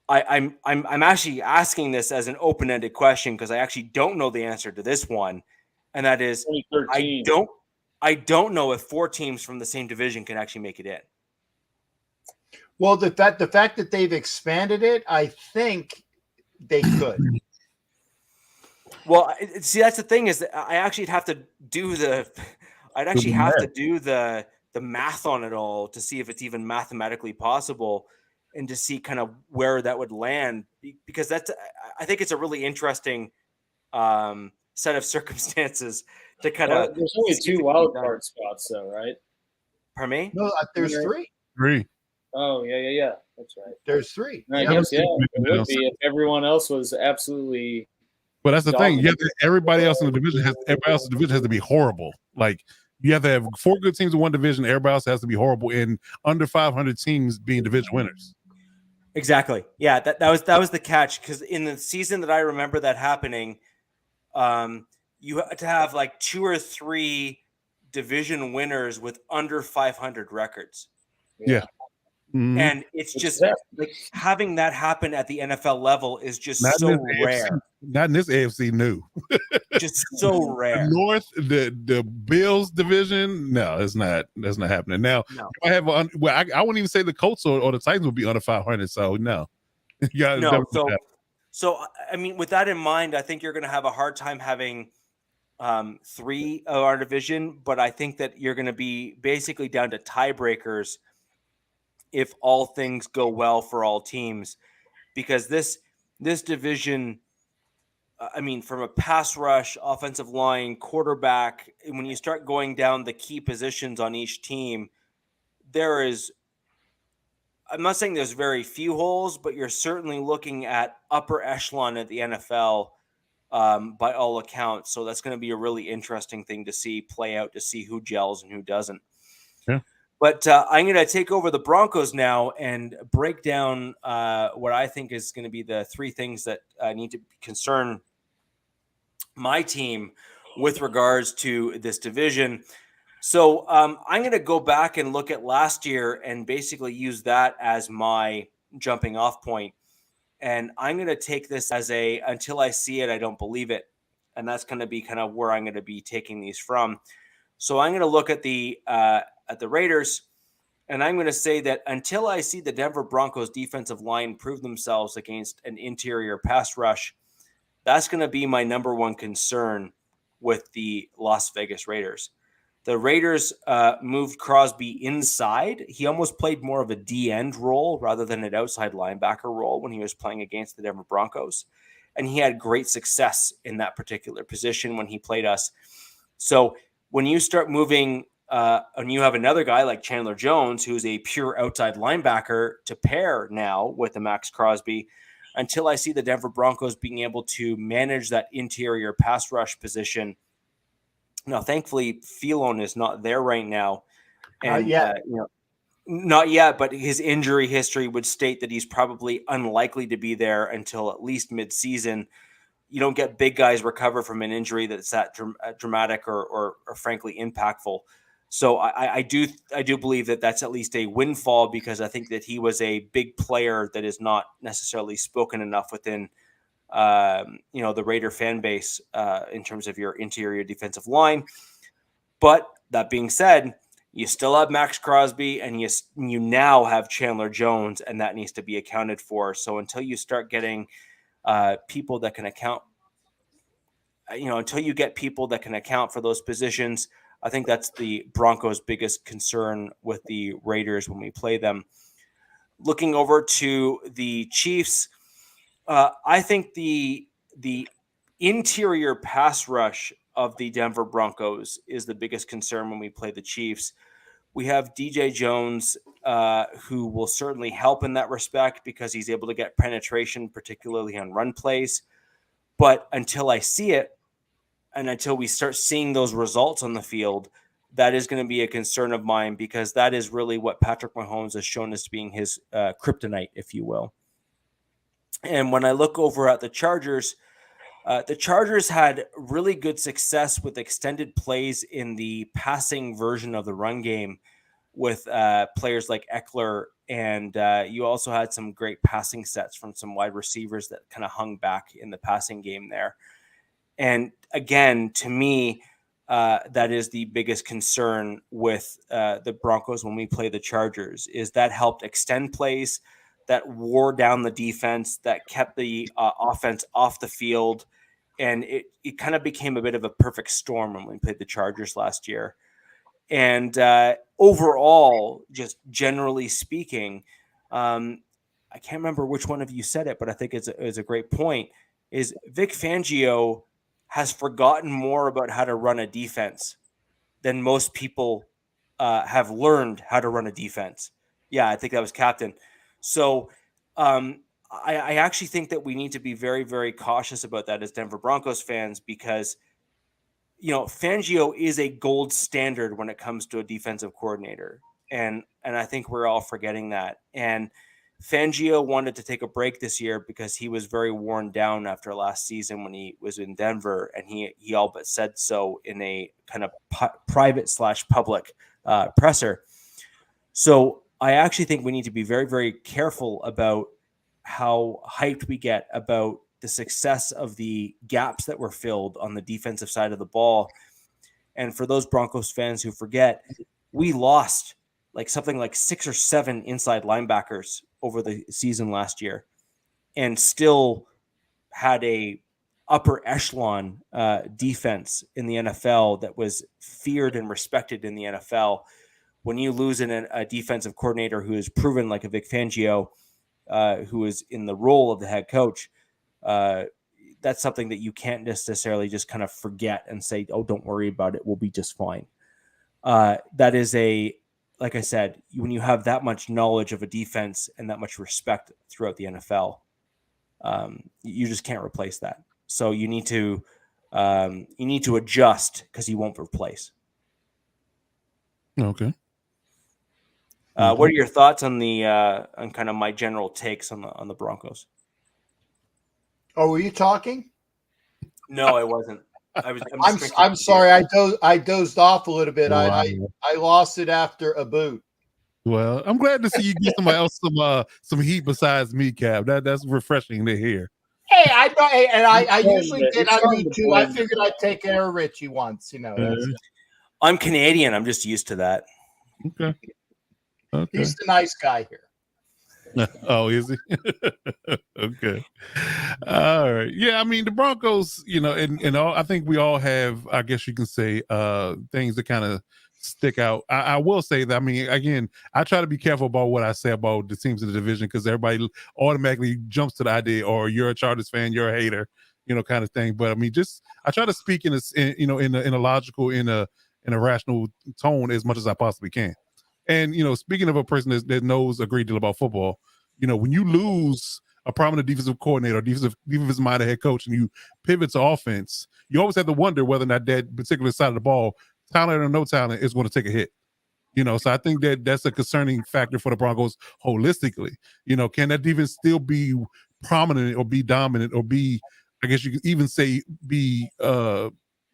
I'm actually asking this as an open-ended question because I actually don't know the answer to this one, and that is I don't know if 4 teams from the same division can actually make it in. Well, the fact that they've expanded it, I think they could. Well, see, that's the thing is that I actually have to do the math on it all to see if it's even mathematically possible and to see kind of where that would land, because I think it's a really interesting set of circumstances to kind of. There's only 2 wild card spots, though, right? Pardon me? No, there's 3. 3. Oh, yeah. That's right. There's 3. I guess, it would be if everyone else was absolutely. But that's the thing. dominant. Everybody else in the division has to be horrible. Like, you have to have 4 good teams in one division. Everybody else has to be horrible, and under 500 teams being division winners. Exactly. Yeah, that was the catch, because in the season that I remember that happening, you had to have like 2 or 3 division winners with under 500 records. Yeah. Mm-hmm. And it's just like having that happen at the NFL level is just so rare. Not in this AFC, new. Just so rare. The North, the Bills division, no, it's not. That's not happening. Now, I have I wouldn't even say the Colts or the Titans would be under 500. So no, So I mean, with that in mind, I think you're going to have a hard time having 3 of our division, but I think that you're going to be basically down to tiebreakers if all things go well for all teams, because this division, I mean, from a pass rush, offensive line, quarterback, when you start going down the key positions on each team, I'm not saying there's very few holes, but you're certainly looking at upper echelon at the NFL by all accounts. So that's going to be a really interesting thing to see play out, to see who gels and who doesn't. Yeah. But I'm going to take over the Broncos now and break down what I think is going to be the 3 things that need to concern my team with regards to this division. So I'm going to go back and look at last year and basically use that as my jumping off point. And I'm going to take this as until I see it, I don't believe it. And that's going to be kind of where I'm going to be taking these from. So I'm going to look at the Raiders, and I'm going to say that until I see the Denver Broncos defensive line prove themselves against an interior pass rush, that's going to be my number one concern with the Las Vegas Raiders. The Raiders moved Crosby inside. He almost played more of a D-end role rather than an outside linebacker role when he was playing against the Denver Broncos. And he had great success in that particular position when he played us. So when you start moving and you have another guy like Chandler Jones, who's a pure outside linebacker, to pair now with the Max Crosby, until I see the Denver Broncos being able to manage that interior pass rush position. Now, thankfully, Phelan is not there right now. And, not yet, but his injury history would state that he's probably unlikely to be there until at least mid-season. You don't get big guys recover from an injury that's that dramatic or frankly impactful. So I do believe that that's at least a windfall, because I think that he was a big player that is not necessarily spoken enough within the Raider fan base in terms of your interior defensive line. But that being said, you still have Max Crosby, and you now have Chandler Jones, and that needs to be accounted for. So until you start getting people that can account, until you get people that can account for those positions, I think that's the Broncos' biggest concern with the Raiders when we play them. Looking over to the Chiefs, I think the interior pass rush of the Denver Broncos is the biggest concern when we play the Chiefs. We have DJ Jones, who will certainly help in that respect because he's able to get penetration, particularly on run plays. But until I see it, and until we start seeing those results on the field, that is going to be a concern of mine, because that is really what Patrick Mahomes has shown as being his kryptonite, if you will. And when I look over at the Chargers had really good success with extended plays in the passing version of the run game with players like Eckler. And you also had some great passing sets from some wide receivers that kind of hung back in the passing game there. And again, to me, that is the biggest concern with the Broncos when we play the Chargers, is that helped extend plays, that wore down the defense, that kept the offense off the field. And it kind of became a bit of a perfect storm when we played the Chargers last year. And overall, just generally speaking, I can't remember which one of you said it, but I think it's a great point, is Vic Fangio has forgotten more about how to run a defense than most people have learned how to run a defense. Yeah, I think that was captain. So I actually think that we need to be very, very cautious about that as Denver Broncos fans, because Fangio is a gold standard when it comes to a defensive coordinator. And I think we're all forgetting that. And Fangio wanted to take a break this year because he was very worn down after last season when he was in Denver, and he all but said so in a kind of private/public presser. So I actually think we need to be very, very careful about how hyped we get about the success of the gaps that were filled on the defensive side of the ball. And for those Broncos fans who forget, we lost something like 6 or 7 inside linebackers over the season last year, and still had a upper echelon defense in the NFL that was feared and respected in the NFL. When you lose a defensive coordinator who is proven like a Vic Fangio, who is in the role of the head coach, that's something that you can't necessarily just kind of forget and say, oh, don't worry about it, we'll be just fine. That is like I said, when you have that much knowledge of a defense and that much respect throughout the NFL, you just can't replace that. So you need to adjust, because you won't replace. Okay. What are your thoughts on on kind of my general takes on the Broncos? Oh, were you talking? No, I wasn't. I'm sorry. I dozed off a little bit. Wow. I lost it after a boot. Well, I'm glad to see you give somebody else some heat besides me, Cap. That's refreshing to hear. Hey, I usually get on you too. I figured I'd take care of Richie once. I'm Canadian. I'm just used to that. Okay. He's the nice guy here. Oh, is he? Okay. All right. Yeah, I mean, the Broncos, and all, I think we all have, I guess you can say, things that kind of stick out. I will say that, I mean, again, I try to be careful about what I say about the teams in the division, because everybody automatically jumps to the idea, or you're a Chargers fan, you're a hater, kind of thing. But I mean, I try to speak in a logical, in a rational tone as much as I possibly can. And, speaking of a person that knows a great deal about football, when you lose a prominent defensive coordinator or defensive-minded head coach and you pivot to offense, you always have to wonder whether or not that particular side of the ball, talent or no talent, is going to take a hit. So I think that's a concerning factor for the Broncos holistically. Can that defense still be prominent or be dominant or be, I guess you could even say, be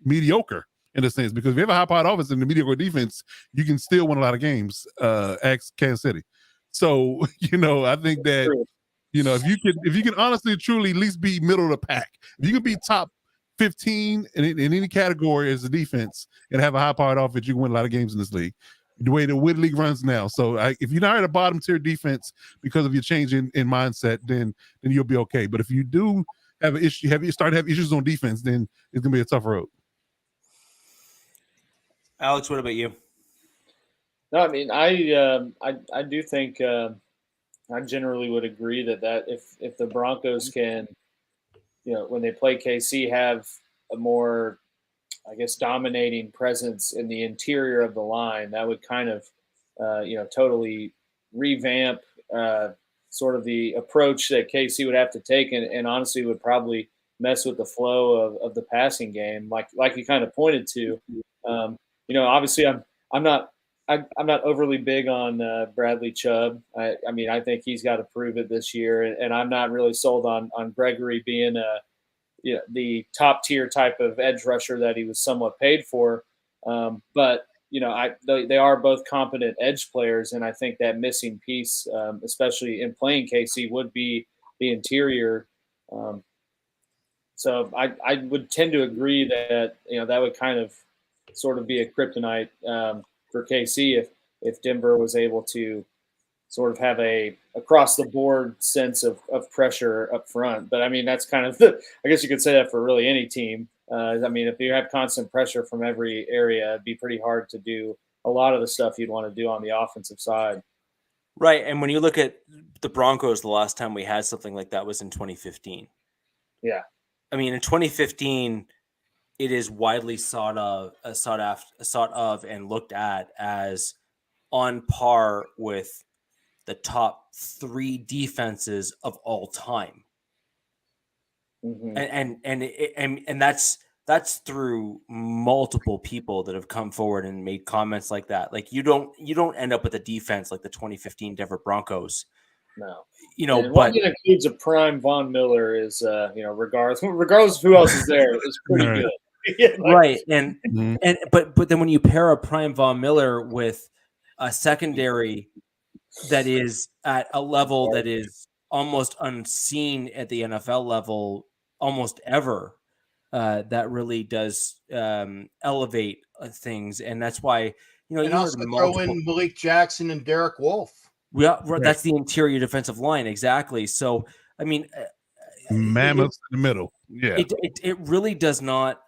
mediocre in a sense? Because if you have a high-powered offense and a mediocre defense, you can still win a lot of games. Ask Kansas City. So, I think that, if you can honestly, truly at least be middle of the pack, if you can be top 15 in any category as a defense and have a high-powered offense, you can win a lot of games in this league, the way the league runs now. So if you're not at a bottom-tier defense because of your change in mindset, then you'll be okay. But if you do have an issue, start to have issues on defense, then it's going to be a tough road. Alex, what about you? No, I mean, I do think I generally would agree that if the Broncos can, when they play KC, have a more, I guess, dominating presence in the interior of the line, that would kind of, totally revamp sort of the approach that KC would have to take, and honestly would probably mess with the flow of the passing game, like you kind of pointed to. Obviously I'm not overly big on Bradley Chubb. I mean, I think he's got to prove it this year, and I'm not really sold on Gregory being the top tier type of edge rusher that he was somewhat paid for. But they are both competent edge players, and I think that missing piece, especially in playing KC, would be the interior. So I would tend to agree that that would kind of sort of be a kryptonite for KC if Denver was able to sort of have a across the board sense of pressure up front. But I mean, that's kind of I guess you could say that for really any team. I mean, if you have constant pressure from every area, it'd be pretty hard to do a lot of the stuff you'd want to do on the offensive side. Right. And when you look at the Broncos, the last time we had something like that was in 2015. Yeah. I mean, in 2015, it is widely thought of and looked at as on par with the top 3 defenses of all time. Mm-hmm. And that's through multiple people that have come forward and made comments like that. Like you don't end up with a defense like the 2015 Denver Broncos. No. But one that includes a prime Von Miller is regardless of who else is there, is pretty good. Right. But then when you pair a prime Von Miller with a secondary that is at a level that is almost unseen at the NFL level almost ever, that really does elevate things. And that's why, and you also throw in Malik Jackson and Derek Wolfe. Yeah, that's the interior defensive line. Exactly. So, I mean, mammoths in the middle. Yeah, it really does not.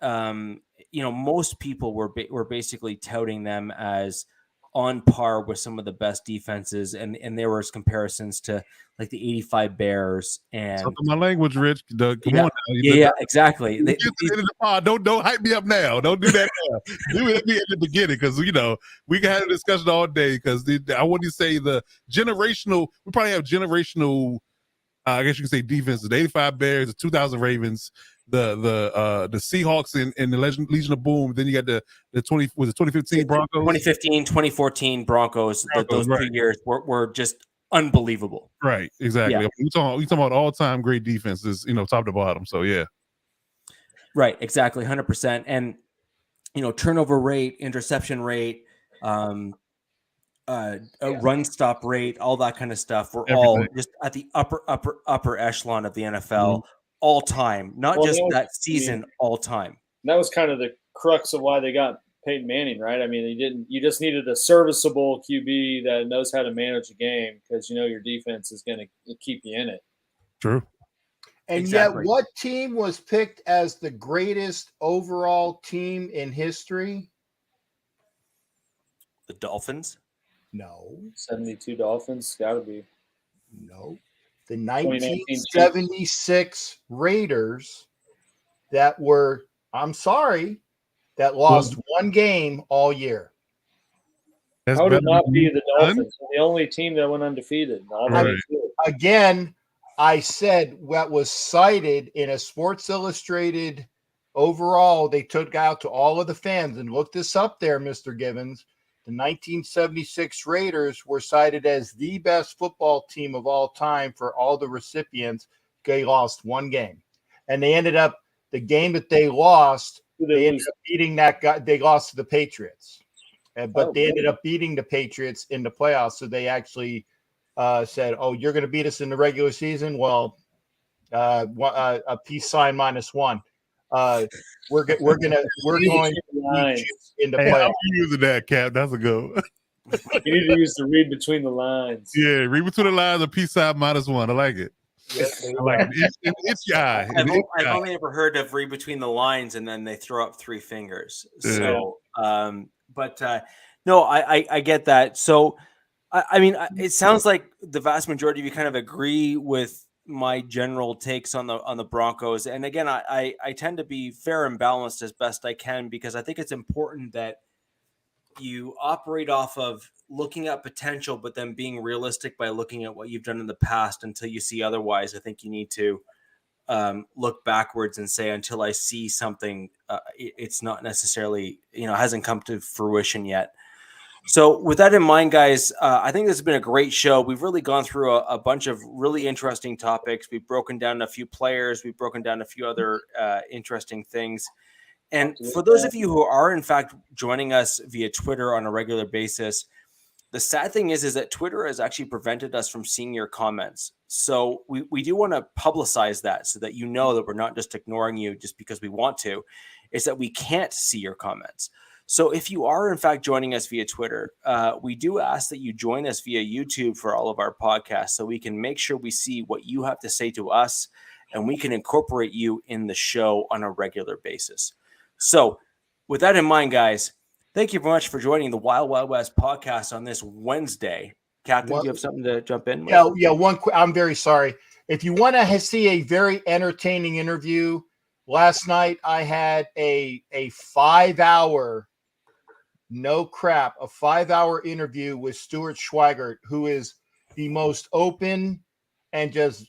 Most people were basically touting them as on par with some of the best defenses, and there was comparisons to like the '85 Bears and something my language, Rich. Come on now. Exactly. Don't hype me up now. Don't do that now. Do it at the beginning because we can have a discussion all day because I wouldn't say the generational. We probably have generational. I guess you can say defenses. The '85 Bears, the 2000 Ravens, the Seahawks and the Legion of Boom. Then you got the 2015 Broncos, 2015, 2014 Broncos. Those 2 years were just unbelievable. Right, exactly. Yeah. We talking about all time great defenses, top to bottom. So yeah, right, exactly, 100%. And turnover rate, interception rate, run stop rate, all that kind of stuff. We're all just at the upper echelon of the NFL all time, not just that season, all time. That was kind of the crux of why they got Peyton Manning, right? I mean, you just needed a serviceable QB that knows how to manage a game because your defense is going to keep you in it. True. And yet, what team was picked as the greatest overall team in history? The Dolphins? No. 72 Dolphins? Got to be. No. The 1976 Raiders that lost one game all year. How would it not be the Dolphins? The only team that went undefeated. Again, I said what was cited in a Sports Illustrated overall, they took out to all of the fans and look this up there, Mr. Givens. The 1976 Raiders were cited as the best football team of all time for all the recipients. They lost one game. And they ended up, the game that they lost, they ended up beating that guy. They lost to the Patriots. But they ended up beating the Patriots in the playoffs. So they actually said, "Oh, you're going to beat us in the regular season? Well, a peace sign -1. We're going to beat you in the playoffs." I'm using that, Cap. That's a good one. You need to use the read between the lines. Yeah, read between the lines. A peace sign -1. I like it. Yes, I like it. It's your eye. I've only ever heard of read between the lines, and then they throw up 3 fingers. So, no, I get that. So, I mean, it sounds like the vast majority of you kind of agree with my general takes on the Broncos. And again, I tend to be fair and balanced as best I can because I think it's important that you operate off of looking at potential, but then being realistic by looking at what you've done in the past until you see otherwise. I think you need to look backwards and say, until I see something, it's not necessarily, hasn't come to fruition yet. So with that in mind, guys, I think this has been a great show. We've really gone through a bunch of really interesting topics. We've broken down a few players. We've broken down a few other interesting things. And for those of you who are, in fact, joining us via Twitter on a regular basis, the sad thing is that Twitter has actually prevented us from seeing your comments. So we do want to publicize that so that you know that we're not just ignoring you just because we want to. It's that we can't see your comments. So if you are in fact joining us via Twitter, we do ask that you join us via YouTube for all of our podcasts so we can make sure we see what you have to say to us and we can incorporate you in the show on a regular basis. So with that in mind, guys, thank you very much for joining the Wild Wild West podcast on this Wednesday. Captain, do you have something to jump in with? Yeah. I'm very sorry. If you want to see a very entertaining interview, last night I had a 5-hour, no crap, a 5-hour interview with Stuart Schweigert, who is the most open and just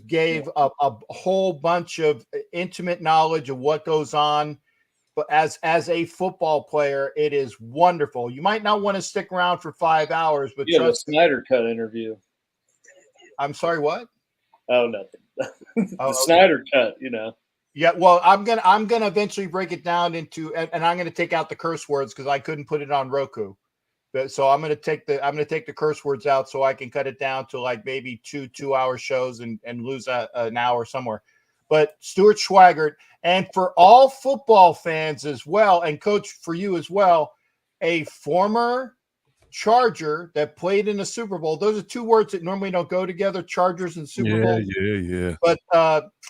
gave a whole bunch of intimate knowledge of what goes on. But as a football player, it is wonderful. You might not want to stick around for 5 hours, but the Snyder Cut interview. I'm sorry, what? Oh, nothing. The Snyder Cut, Yeah, well, I'm gonna eventually break it down into, and I'm gonna take out the curse words because I couldn't put it on Roku. So I'm gonna take the curse words out so I can cut it down to like maybe 2-hour shows and lose an hour somewhere. But Stuart Schweigert, and for all football fans as well, and coach, for you as well, a former Charger that played in the Super Bowl. Those are two words that normally don't go together, Chargers and Super Bowl. Yeah. But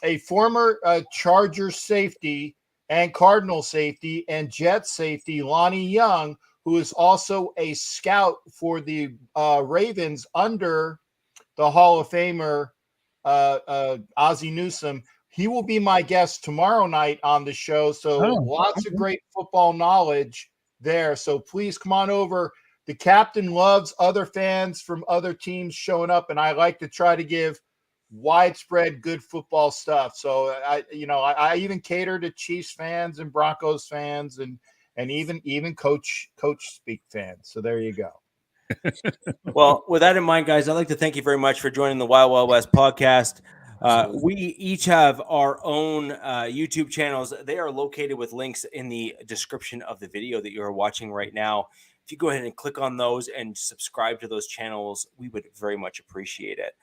a former Charger safety and Cardinal safety and Jet safety, Lonnie Young, who is also a scout for the Ravens under the Hall of Famer Ozzie Newsome. He will be my guest tomorrow night on the show. So lots of great football knowledge there. So please come on over. The captain loves other fans from other teams showing up, and I like to try to give widespread good football stuff. So I even cater to Chiefs fans and Broncos fans and even coach speak fans. So there you go. Well, with that in mind, guys, I'd like to thank you very much for joining the Wild Wild West podcast. We each have our own YouTube channels. They are located with links in the description of the video that you are watching right now. If you go ahead and click on those and subscribe to those channels, we would very much appreciate it.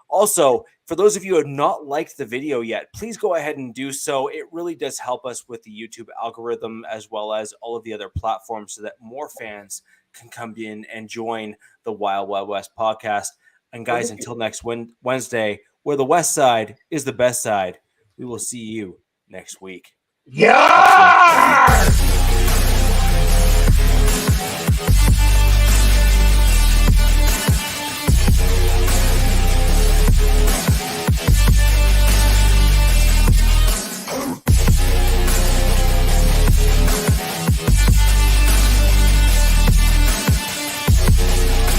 Also, for those of you who have not liked the video yet, please go ahead and do so. It really does help us with the YouTube algorithm as well as all of the other platforms so that more fans can come in and join the Wild Wild West podcast. And guys, until next Wednesday, where the West Side is the best side, we will see you next week. Yeah!